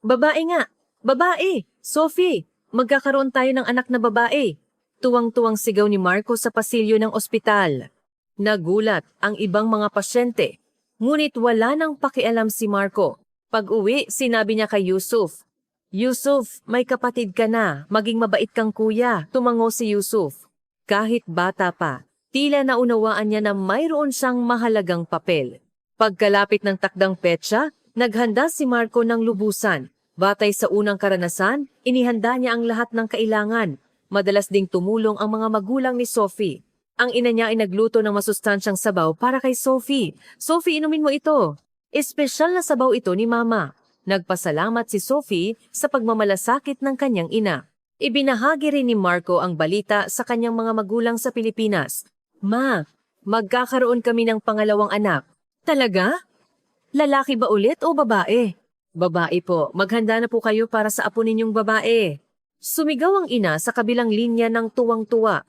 Babae nga! Babae! Sophie! Magkakaroon tayo ng anak na babae! Tuwang-tuwang sigaw ni Marco sa pasilyo ng ospital. Nagulat ang ibang mga pasyente. Ngunit wala nang pakialam si Marco. Pag-uwi, sinabi niya kay Yusuf. Yusuf, may kapatid ka na. Maging mabait kang kuya. Tumango si Yusuf. Kahit bata pa, tila naunawaan niya na mayroon siyang mahalagang papel. Pagkalapit ng takdang petsa, naghanda si Marco ng lubusan. Batay sa unang karanasan, inihanda niya ang lahat ng kailangan. Madalas ding tumulong ang mga magulang ni Sophie. Ang ina niya ay nagluto ng masustansyang sabaw para kay Sophie. Sophie, inumin mo ito. Espesyal na sabaw ito ni Mama. Nagpasalamat si Sophie sa pagmamalasakit ng kanyang ina. Ibinahagi rin ni Marco ang balita sa kanyang mga magulang sa Pilipinas. Ma, magkakaroon kami ng pangalawang anak. Talaga? Lalaki ba ulit o babae? Babae po. Maghanda na po kayo para sa apo ninyong babae. Sumigaw ang ina sa kabilang linya ng tuwang-tuwa.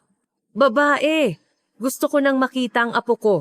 Babae! Gusto ko nang makita ang apo ko.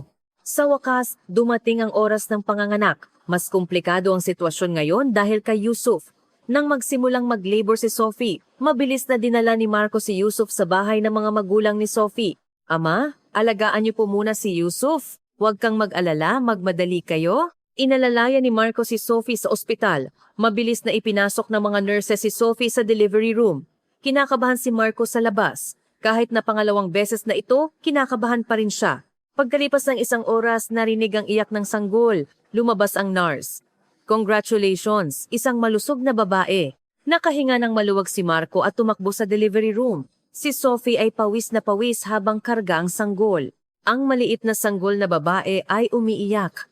Sa wakas, dumating ang oras ng panganganak. Mas komplikado ang sitwasyon ngayon dahil kay Yusuf. Nang magsimulang mag-labor si Sophie, mabilis na dinala ni Marco si Yusuf sa bahay ng mga magulang ni Sophie. Ama, alagaan niyo po muna si Yusuf. Huwag kang mag-alala, magmadali kayo. Inalalaya ni Marco si Sophie sa ospital. Mabilis na ipinasok ng mga nurses si Sophie sa delivery room. Kinakabahan si Marco sa labas. Kahit na pangalawang beses na ito, kinakabahan pa rin siya. Pagkalipas ng isang oras, narinig ang iyak ng sanggol. Lumabas ang nurse. Congratulations, isang malusog na babae. Nakahinga ng maluwag si Marco at tumakbo sa delivery room. Si Sophie ay pawis na pawis habang karga ang sanggol. Ang maliit na sanggol na babae ay umiiyak.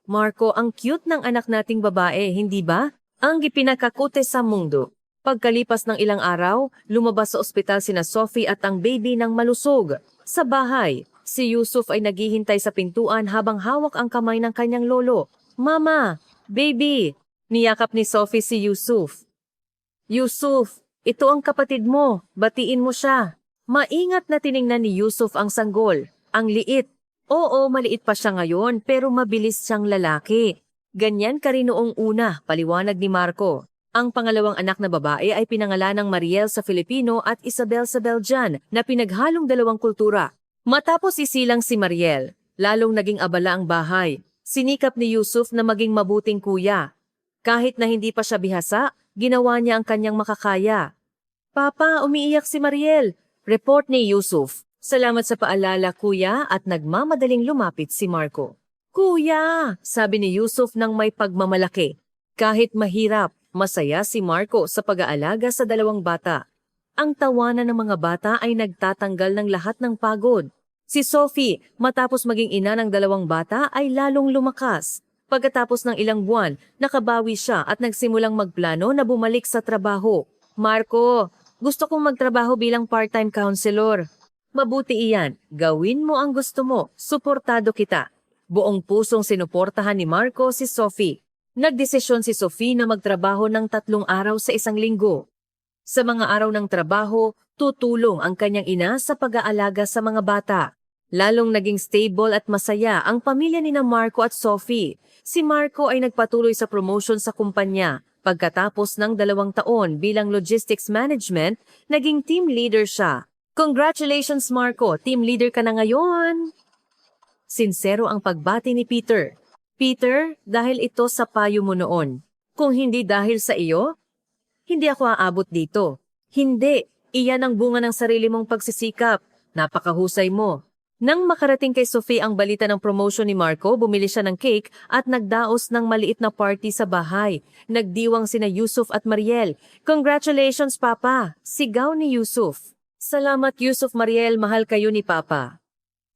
Marco, ang cute ng anak nating babae, hindi ba? Ang ipinakakute sa mundo. Pagkalipas ng ilang araw, lumabas sa ospital sina Sophie at ang baby ng malusog. Sa bahay, si Yusuf ay naghihintay sa pintuan habang hawak ang kamay ng kanyang lolo. Mama! Baby! Niyakap ni Sophie si Yusuf. Yusuf, ito ang kapatid mo. Batiin mo siya. Maingat na tiningnan ni Yusuf ang sanggol. Ang liit. Oo, maliit pa siya ngayon pero mabilis siyang lalaki. Ganyan ka rin noong una, paliwanag ni Marco. Ang pangalawang anak na babae ay pinangalanang Mariel sa Filipino at Isabel sa Belgian na pinaghalong dalawang kultura. Matapos isilang si Mariel, lalong naging abala ang bahay. Sinikap ni Yusuf na maging mabuting kuya. Kahit na hindi pa siya bihasa, ginawa niya ang kanyang makakaya. Papa, umiiyak si Mariel. Report ni Yusuf. Salamat sa paalala, kuya, at nagmamadaling lumapit si Marco. Kuya, sabi ni Yusuf nang may pagmamalaki. Kahit mahirap, masaya si Marco sa pag-aalaga sa dalawang bata. Ang tawanan ng mga bata ay nagtatanggal ng lahat ng pagod. Si Sophie, matapos maging ina ng dalawang bata, ay lalong lumakas. Pagkatapos ng ilang buwan, nakabawi siya at nagsimulang magplano na bumalik sa trabaho. Marco, gusto kong magtrabaho bilang part-time counselor. Mabuti iyan, gawin mo ang gusto mo, suportado kita. Buong pusong sinuportahan ni Marco si Sophie. Nagdesisyon si Sophie na magtrabaho ng 3 araw sa isang linggo. Sa mga araw ng trabaho, tutulong ang kanyang ina sa pag-aalaga sa mga bata. Lalong naging stable at masaya ang pamilya ni Marco at Sophie. Si Marco ay nagpatuloy sa promotion sa kumpanya. Pagkatapos ng 2 taon bilang logistics management, naging team leader siya. Congratulations Marco, team leader ka na ngayon! Sinsero ang pagbati ni Peter. Peter, dahil ito sa payo mo noon. Kung hindi dahil sa iyo, hindi ako aabot dito. Hindi, iyan ang bunga ng sarili mong pagsisikap. Napakahusay mo. Nang makarating kay Sophie ang balita ng promotion ni Marco, bumili siya ng cake at nagdaos ng maliit na party sa bahay. Nagdiwang sina Yusuf at Mariel. Congratulations, Papa! Sigaw ni Yusuf. Salamat Yusuf, Mariel, mahal kayo ni Papa.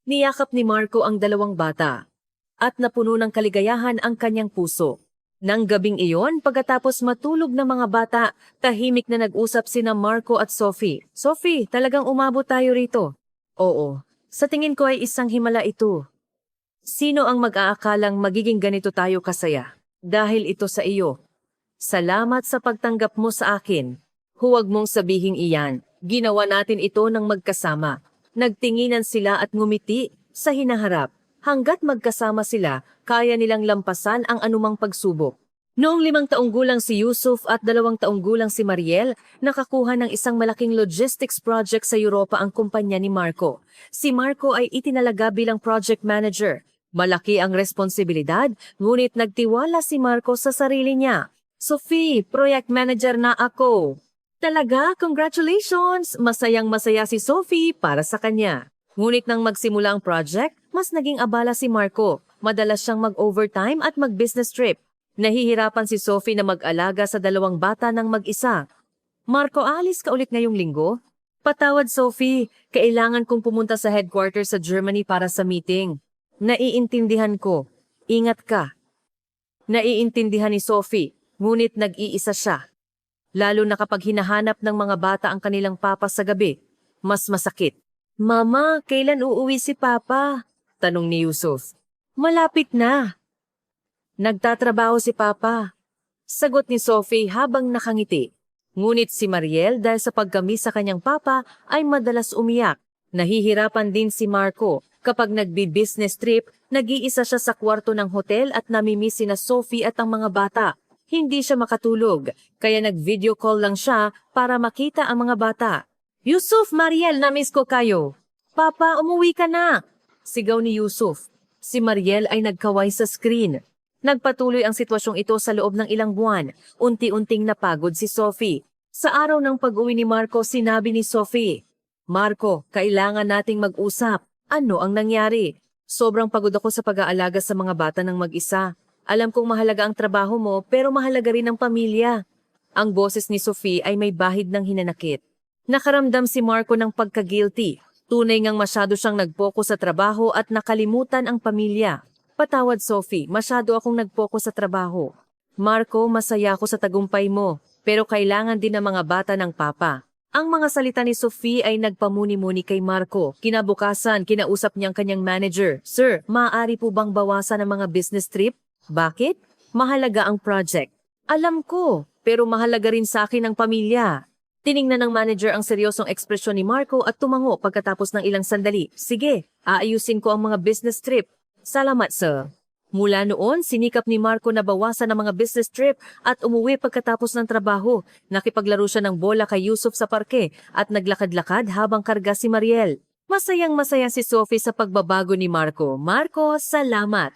Niyakap ni Marco ang 2 bata. At napuno ng kaligayahan ang kanyang puso. Nang gabing iyon, pagkatapos matulog ng mga bata, tahimik na nag-usap sina Marco at Sophie. Sophie, talagang umabot tayo rito. Oo, sa tingin ko ay isang himala ito. Sino ang mag-aakalang magiging ganito tayo kasaya? Dahil ito sa iyo. Salamat sa pagtanggap mo sa akin. Huwag mong sabihing iyan. Ginawa natin ito ng magkasama. Nagtinginan sila at ngumiti sa hinaharap. Hanggat magkasama sila, kaya nilang lampasan ang anumang pagsubok. Noong 5 taong gulang si Yusuf at 2 taong gulang si Mariel, nakakuha ng isang malaking logistics project sa Europa ang kumpanya ni Marco. Si Marco ay itinalaga bilang project manager. Malaki ang responsibilidad, ngunit nagtiwala si Marco sa sarili niya. Sophie, project manager na ako. Talaga, congratulations! Masayang-masaya si Sophie para sa kanya. Ngunit nang magsimula ang project, mas naging abala si Marco. Madalas siyang mag-overtime at mag-business trip. Nahihirapan si Sophie na mag-alaga sa 2 bata ng mag-isa. Marco, alis ka ulit ngayong linggo? Patawad, Sophie. Kailangan kong pumunta sa headquarters sa Germany para sa meeting. Naiintindihan ko. Ingat ka. Naiintindihan ni Sophie, ngunit nag-iisa siya. Lalo na kapag hinahanap ng mga bata ang kanilang papa sa gabi, mas masakit. Mama, kailan uuwi si Papa? Tanong ni Yusuf. Malapit na. Nagtatrabaho si Papa. Sagot ni Sophie habang nakangiti. Ngunit si Mariel dahil sa pagkami sa kanyang papa ay madalas umiyak. Nahihirapan din si Marco. Kapag nagbi-business trip, nag-iisa siya sa kwarto ng hotel at namimiss sina Sophie at ang mga bata. Hindi siya makatulog, kaya nag-video call lang siya para makita ang mga bata. Yusuf, Mariel, namiss ko kayo. Papa, umuwi ka na. Sigaw ni Yusuf. Si Mariel ay nagkaway sa screen. Nagpatuloy ang sitwasyong ito sa loob ng ilang buwan. Unti-unting napagod si Sophie. Sa araw ng pag-uwi ni Marco, sinabi ni Sophie, Marco, kailangan nating mag-usap. Ano ang nangyari? Sobrang pagod ako sa pag-aalaga sa mga bata ng mag-isa. Alam kong mahalaga ang trabaho mo, pero mahalaga rin ang pamilya. Ang boses ni Sophie ay may bahid ng hinanakit. Nakaramdam si Marco ng pagka-guilty. Tunay ngang masyado siyang nag-focus sa trabaho at nakalimutan ang pamilya. Patawad, Sophie, masyado akong nag-focus sa trabaho. Marco, masaya ako sa tagumpay mo, pero kailangan din ng mga bata ng papa. Ang mga salita ni Sophie ay nagpamuni-muni kay Marco. Kinabukasan, kinausap niyang kanyang manager. Sir, maaari po bang bawasan ang mga business trip? Bakit? Mahalaga ang project. Alam ko, pero mahalaga rin sa akin ang pamilya. Tiningnan ng manager ang seryosong ekspresyon ni Marco at tumango pagkatapos ng ilang sandali. Sige, aayusin ko ang mga business trip. Salamat, sir. Mula noon, sinikap ni Marco na bawasan ang mga business trip at umuwi pagkatapos ng trabaho. Nakipaglaro siya ng bola kay Yusuf sa parke at naglakad-lakad habang karga si Mariel. Masayang-masaya si Sophie sa pagbabago ni Marco. Marco, salamat.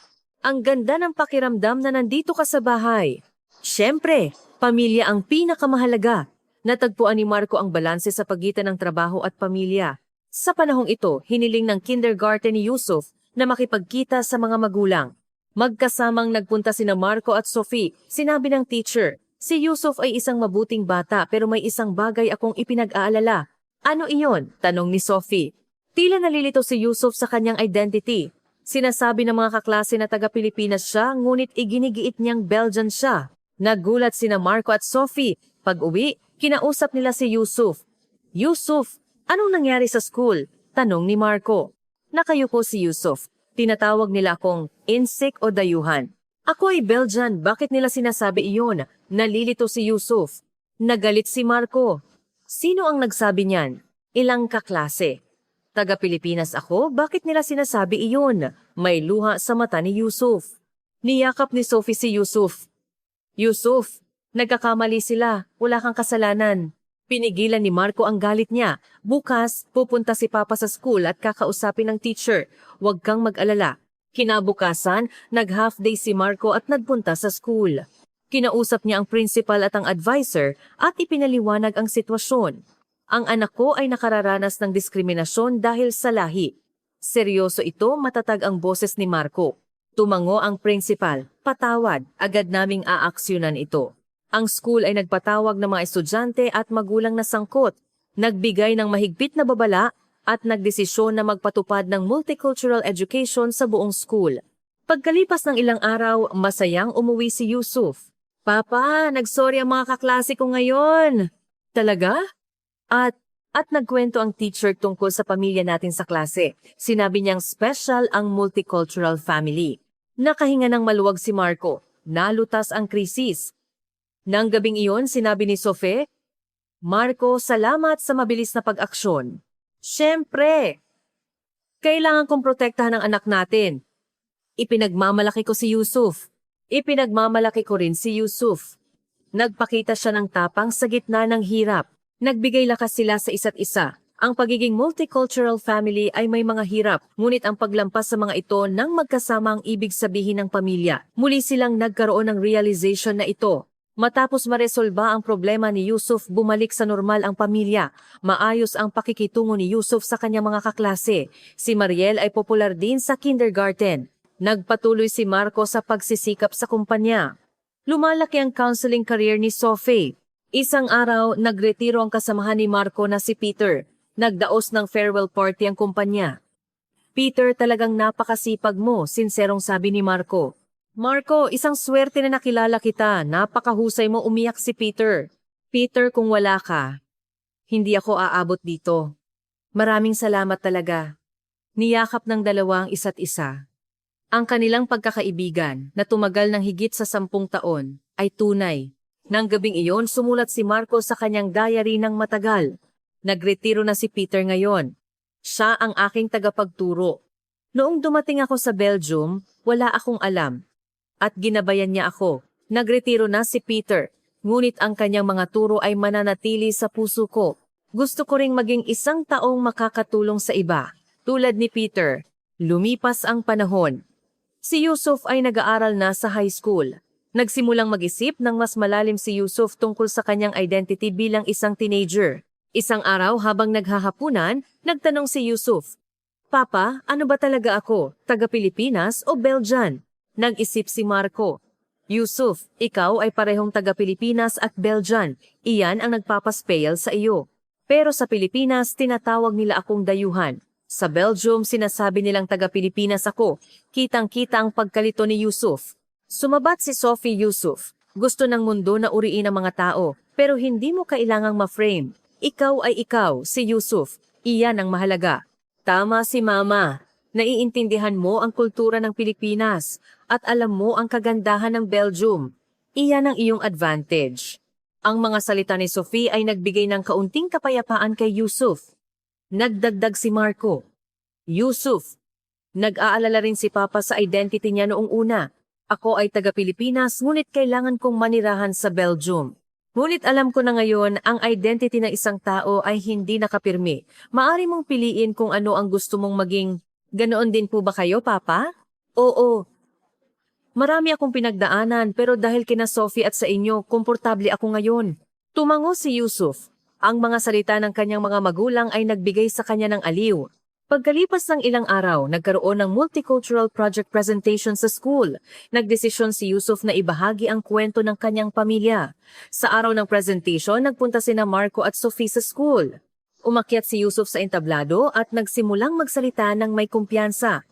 Ang ganda ng pakiramdam na nandito ka sa bahay. Siyempre, pamilya ang pinakamahalaga. Natagpuan ni Marco ang balanse sa pagitan ng trabaho at pamilya. Sa panahong ito, hiniling ng kindergarten ni Yusuf na makipagkita sa mga magulang. Magkasamang nagpunta sina Marco at Sophie. Sinabi ng teacher, si Yusuf ay isang mabuting bata pero may isang bagay akong ipinag-aalala. Ano iyon? Tanong ni Sophie. Tila nalilito si Yusuf sa kanyang identity. Sinasabi ng mga kaklase na taga-Pilipinas siya, ngunit iginigiit niyang Belgian siya. Nagulat sina Marco at Sophie. Pag-uwi, kinausap nila si Yusuf. Yusuf, anong nangyari sa school? Tanong ni Marco. Nakayuko si Yusuf. Tinatawag nila akong insik o dayuhan. Ako ay Belgian, bakit nila sinasabi iyon? Nalilito si Yusuf. Nagalit si Marco. Sino ang nagsabi niyan? Ilang kaklase. Taga-Pilipinas ako, bakit nila sinasabi iyon? May luha sa mata ni Yusuf. Niyakap ni Sophie si Yusuf. Yusuf, nagkakamali sila, wala kang kasalanan. Pinigilan ni Marco ang galit niya. Bukas, pupunta si Papa sa school at kakausapin ng teacher. Huwag kang mag-alala. Kinabukasan, nag-half day si Marco at nagpunta sa school. Kinausap niya ang principal at ang advisor at ipinaliwanag ang sitwasyon. Ang anak ko ay nakararanas ng diskriminasyon dahil sa lahi. Seryoso ito, matatag ang boses ni Marco. Tumango ang principal. Patawad, agad naming aaksyonan ito. Ang school ay nagpatawag ng mga estudyante at magulang na sangkot, nagbigay ng mahigpit na babala at nagdesisyon na magpatupad ng multicultural education sa buong school. Pagkalipas ng ilang araw, masayang umuwi si Yusuf. Papa, nagsorry ang mga kaklase ko ngayon. Talaga? At nagkwento ang teacher tungkol sa pamilya natin sa klase. Sinabi niyang special ang multicultural family. Nakahinga ng maluwag si Marco. Nalutas ang krisis. Nang gabing iyon, sinabi ni Sophie, Marco, salamat sa mabilis na pag-aksyon. Siyempre, kailangan kong protektahan ang anak natin. Ipinagmamalaki ko si Yusuf. Ipinagmamalaki ko rin si Yusuf. Nagpakita siya ng tapang sa gitna ng hirap. Nagbigay lakas sila sa isa't isa. Ang pagiging multicultural family ay may mga hirap, ngunit ang paglampas sa mga ito nang magkasama ang ibig sabihin ng pamilya. Muli silang nagkaroon ng realization na ito. Matapos maresolba ang problema ni Yusuf, bumalik sa normal ang pamilya. Maayos ang pakikitungo ni Yusuf sa kanyang mga kaklase. Si Mariel ay popular din sa kindergarten. Nagpatuloy si Marco sa pagsisikap sa kumpanya. Lumalaki ang counseling career ni Sophie. Isang araw, nagretiro ang kasamahan ni Marco na si Peter. Nagdaos ng farewell party ang kumpanya. Peter, talagang napakasipag mo, sinserong sabi ni Marco. Marco, isang swerte na nakilala kita. Napakahusay mo, umiyak si Peter. Peter, kung wala ka, hindi ako aabot dito. Maraming salamat talaga. Niyakap ng dalawa ang isa't isa. Ang kanilang pagkakaibigan na tumagal ng higit sa 10 taon ay tunay. Nang gabing iyon, sumulat si Marco sa kanyang diary ng matagal. Nagretiro na si Peter ngayon. Siya ang aking tagapagturo. Noong dumating ako sa Belgium, wala akong alam. At ginabayan niya ako. Nagretiro na si Peter. Ngunit ang kanyang mga turo ay mananatili sa puso ko. Gusto ko ring maging isang taong makakatulong sa iba. Tulad ni Peter. Lumipas ang panahon. Si Yusuf ay nag-aaral na sa high school. Nagsimulang mag-isip ng mas malalim si Yusuf tungkol sa kanyang identity bilang isang teenager. Isang araw habang naghahapunan, nagtanong si Yusuf, Papa, ano ba talaga ako? Taga-Pilipinas o Belgian? Nag-isip si Marco. Yusuf, ikaw ay parehong taga-Pilipinas at Belgian. Iyan ang nagpapaspeyal sa iyo. Pero sa Pilipinas, tinatawag nila akong dayuhan. Sa Belgium, sinasabi nilang taga-Pilipinas ako. Kitang-kita ang pagkalito ni Yusuf. Sumabat si Sophie. Yusuf, gusto ng mundo na uriin ang mga tao, pero hindi mo kailangang ma-frame. Ikaw ay ikaw, si Yusuf. Iyan ang mahalaga. Tama si Mama. Naiintindihan mo ang kultura ng Pilipinas at alam mo ang kagandahan ng Belgium. Iyan ang iyong advantage. Ang mga salita ni Sophie ay nagbigay ng kaunting kapayapaan kay Yusuf. Nagdagdag si Marco. Yusuf, nag-aalala rin si Papa sa identity niya noong una. Ako ay taga-Pilipinas, ngunit kailangan kong manirahan sa Belgium. Ngunit alam ko na ngayon, ang identity ng isang tao ay hindi nakapirmi. Maari mong piliin kung ano ang gusto mong maging. Ganoon din po ba kayo, Papa? Oo. Marami akong pinagdaanan, pero dahil kina Sophie at sa inyo, komportable ako ngayon. Tumango si Yusuf. Ang mga salita ng kanyang mga magulang ay nagbigay sa kanya ng aliw. Pagkalipas ng ilang araw, nagkaroon ng multicultural project presentation sa school. Nagdesisyon si Yusuf na ibahagi ang kwento ng kanyang pamilya. Sa araw ng presentation, nagpunta sina Marco at Sophie sa school. Umakyat si Yusuf sa entablado at nagsimulang magsalita ng may kumpiyansa.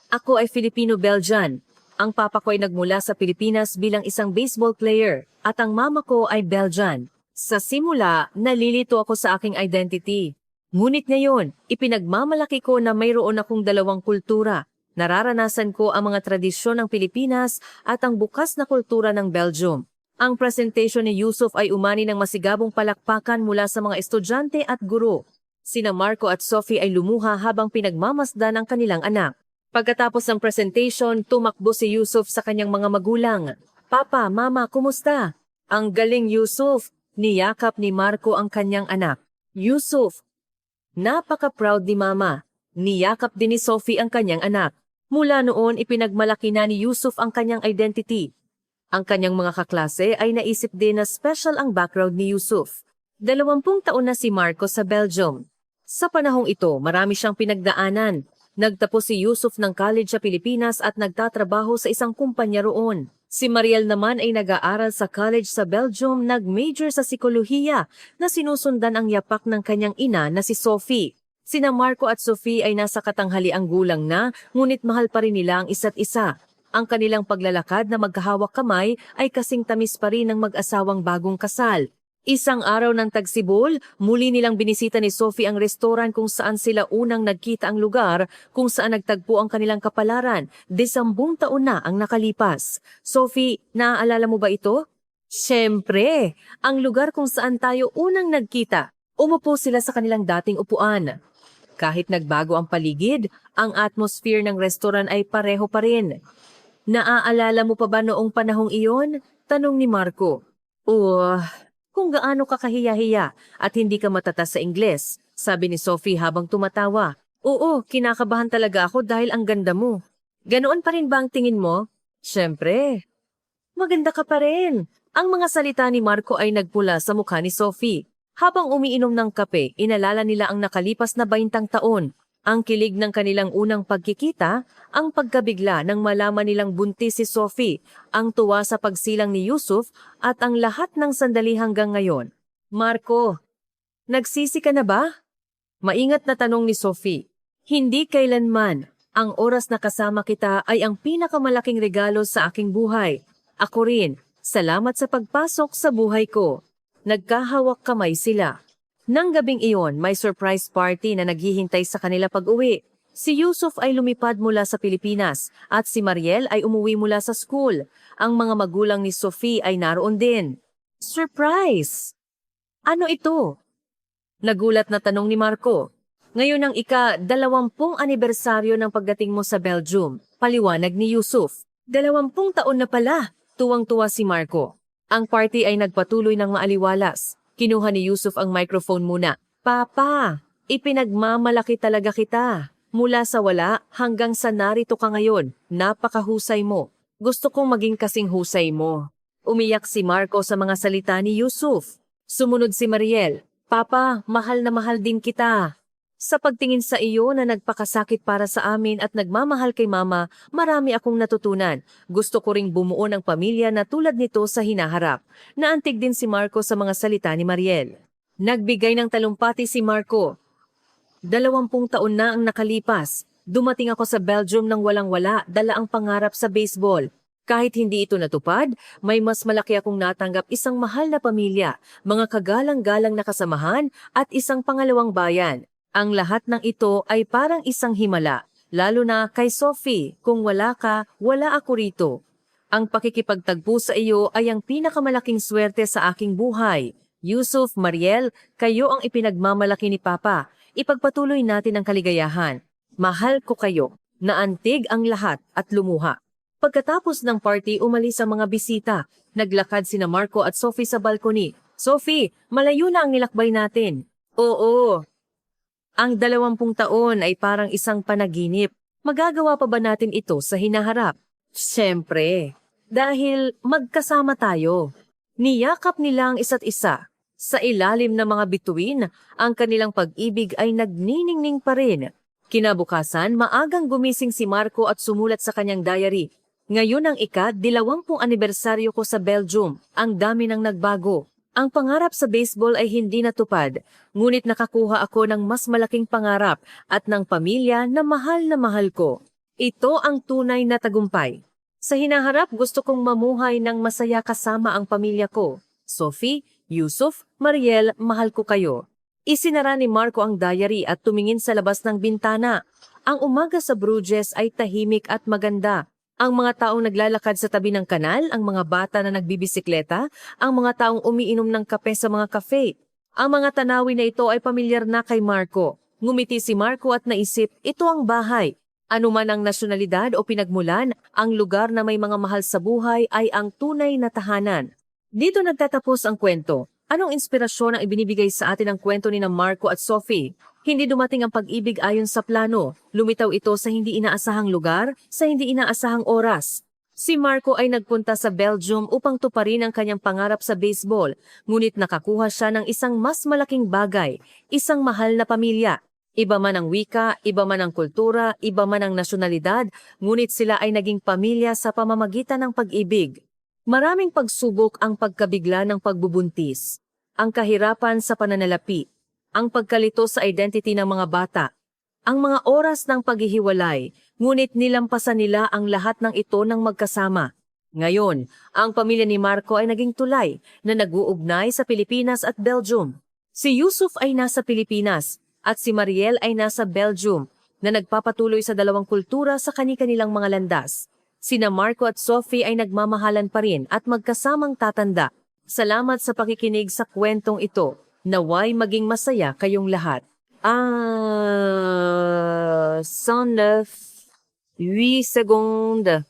Ako ay Filipino-Belgian. Ang papa ko ay nagmula sa Pilipinas bilang isang baseball player at ang mama ko ay Belgian. Sa simula, nalilito ako sa aking identity. Ngunit ngayon, ipinagmamalaki ko na mayroon akong dalawang kultura. Nararanasan ko ang mga tradisyon ng Pilipinas at ang bukas na kultura ng Belgium. Ang presentation ni Yusuf ay umani ng masigabong palakpakan mula sa mga estudyante at guro. Sina Marco at Sophie ay lumuha habang pinagmamasdan ang kanilang anak. Pagkatapos ng presentation, tumakbo si Yusuf sa kanyang mga magulang. Papa, Mama, kumusta? Ang galing, Yusuf. Niyakap ni Marco ang kanyang anak. Yusuf, napaka-proud ni Mama. Niyakap din ni Sophie ang kanyang anak. Mula noon, ipinagmalaki na ni Yusuf ang kanyang identity. Ang kanyang mga kaklase ay naisip din na special ang background ni Yusuf. 20 taon na si Marco sa Belgium. Sa panahong ito, marami siyang pinagdaanan. Nagtapos si Yusuf ng college sa Pilipinas at nagtatrabaho sa isang kumpanya roon. Si Mariel naman ay nag-aaral sa college sa Belgium, nag-major sa psikolohiya na sinusundan ang yapak ng kanyang ina na si Sophie. Sina Marco at Sophie ay nasa katanghaliang gulang na, ngunit mahal pa rin nila ang isa't isa. Ang kanilang paglalakad na magkahawak kamay ay kasing tamis pa rin ng mag-asawang bagong kasal. Isang araw ng tagsibol, muli nilang binisita ni Sophie ang restoran kung saan sila unang nagkita ang lugar kung saan nagtagpo ang kanilang kapalaran. 10 taon na ang nakalipas. Sophie, naaalala mo ba ito? Siyempre, ang lugar kung saan tayo unang nagkita, umupo sila sa kanilang dating upuan. Kahit nagbago ang paligid, ang atmosphere ng restaurant ay pareho pa rin. Naaalala mo pa ba noong panahong iyon? Tanong ni Marco. Oh, kung gaano ka kahiya-hiya at hindi ka matatas sa Ingles, sabi ni Sophie habang tumatawa. Oo, kinakabahan talaga ako dahil ang ganda mo. Ganoon pa rin ba ang tingin mo? Siyempre. Maganda ka pa rin. Ang mga salita ni Marco ay nagpula sa mukha ni Sophie. Habang umiinom ng kape, inalala nila ang nakalipas na 20 taon. Ang kilig ng kanilang unang pagkikita, ang pagkabigla nang malaman nilang buntis si Sophie, ang tuwa sa pagsilang ni Yusuf at ang lahat ng sandali hanggang ngayon. Marco, nagsisi ka na ba? Maingat na tanong ni Sophie. Hindi kailanman. Ang oras na kasama kita ay ang pinakamalaking regalo sa aking buhay. Ako rin. Salamat sa pagpasok sa buhay ko. Nagkahawak kamay sila. Nang gabing iyon, may surprise party na naghihintay sa kanila pag-uwi. Si Yusuf ay lumipad mula sa Pilipinas at si Mariel ay umuwi mula sa school. Ang mga magulang ni Sophie ay naroon din. Surprise! Ano ito? Nagulat na tanong ni Marco. Ngayon ang ika-20 anibersaryo ng pagdating mo sa Belgium, paliwanag ni Yusuf. 20 taon na pala, tuwang-tuwa si Marco. Ang party ay nagpatuloy ng maaliwalas. Kinuha ni Yusuf ang microphone muna. Papa, ipinagmamalaki talaga kita. Mula sa wala hanggang sa narito ka ngayon, napakahusay mo. Gusto kong maging kasing husay mo. Umiyak si Marco sa mga salita ni Yusuf. Sumunod si Mariel. Papa, mahal na mahal din kita. Sa pagtingin sa iyo na nagpakasakit para sa amin at nagmamahal kay Mama, marami akong natutunan. Gusto ko ring bumuo ng pamilya na tulad nito sa hinaharap. Naantig din si Marco sa mga salita ni Mariel. Nagbigay ng talumpati si Marco. 20 taon na ang nakalipas. Dumating ako sa Belgium nang walang-wala, dala ang pangarap sa baseball. Kahit hindi ito natupad, may mas malaki akong natanggap isang mahal na pamilya, mga kagalang-galang na kasamahan at isang pangalawang bayan. Ang lahat ng ito ay parang isang himala, lalo na kay Sophie, kung wala ka, wala ako rito. Ang pakikipagtagpo sa iyo ay ang pinakamalaking swerte sa aking buhay. Yusuf, Mariel, kayo ang ipinagmamalaki ni Papa. Ipagpatuloy natin ang kaligayahan. Mahal ko kayo. Naantig ang lahat at lumuha. Pagkatapos ng party, umalis ang mga bisita. Naglakad sina Marco at Sophie sa balkoni. Sophie, malayo na ang nilakbay natin. Oo. Ang 20 taon ay parang isang panaginip. Magagawa pa ba natin ito sa hinaharap? Siyempre. Dahil magkasama tayo. Niyakap nila ang isa't isa. Sa ilalim ng mga bituin, ang kanilang pag-ibig ay nagniningning pa rin. Kinabukasan, maagang gumising si Marco at sumulat sa kanyang diary. Ngayon ang ika-20 anibersaryo ko sa Belgium, ang dami nang nagbago. Ang pangarap sa baseball ay hindi natupad, ngunit nakakuha ako ng mas malaking pangarap at ng pamilya na mahal ko. Ito ang tunay na tagumpay. Sa hinaharap gusto kong mamuhay ng masaya kasama ang pamilya ko. Sophie, Yusuf, Mariel, mahal ko kayo. Isinara ni Marco ang diary at tumingin sa labas ng bintana. Ang umaga sa Bruges ay tahimik at maganda. Ang mga taong naglalakad sa tabi ng kanal, ang mga bata na nagbibisikleta, ang mga taong umiinom ng kape sa mga cafe. Ang mga tanawin na ito ay pamilyar na kay Marco. Ngumiti si Marco at naisip, ito ang bahay. Ano man ang nasyonalidad o pinagmulan, ang lugar na may mga mahal sa buhay ay ang tunay na tahanan. Dito nagtatapos ang kwento. Anong inspirasyon ang ibinibigay sa atin ng kwento ni Marco at Sophie? Hindi dumating ang pag-ibig ayon sa plano. Lumitaw ito sa hindi inaasahang lugar, sa hindi inaasahang oras. Si Marco ay nagpunta sa Belgium upang tuparin ang kanyang pangarap sa baseball, ngunit nakakuha siya ng isang mas malaking bagay, isang mahal na pamilya. Iba man ang wika, iba man ang kultura, iba man ang nasyonalidad, ngunit sila ay naging pamilya sa pamamagitan ng pag-ibig. Maraming pagsubok ang pagkabigla ng pagbubuntis, ang kahirapan sa pananalapi, ang pagkalito sa identity ng mga bata, ang mga oras ng paghihiwalay, ngunit nilampasan nila ang lahat ng ito ng magkasama. Ngayon, ang pamilya ni Marco ay naging tulay na nag-uugnay sa Pilipinas at Belgium. Si Yusuf ay nasa Pilipinas at si Mariel ay nasa Belgium na nagpapatuloy sa dalawang kultura sa kani-kanilang mga landas. Sina Marco at Sophie ay nagmamahalan pa rin at magkasamang tatanda. Salamat sa pakikinig sa kwentong ito. Naway maging masaya kayong lahat. 109, 8 secondes.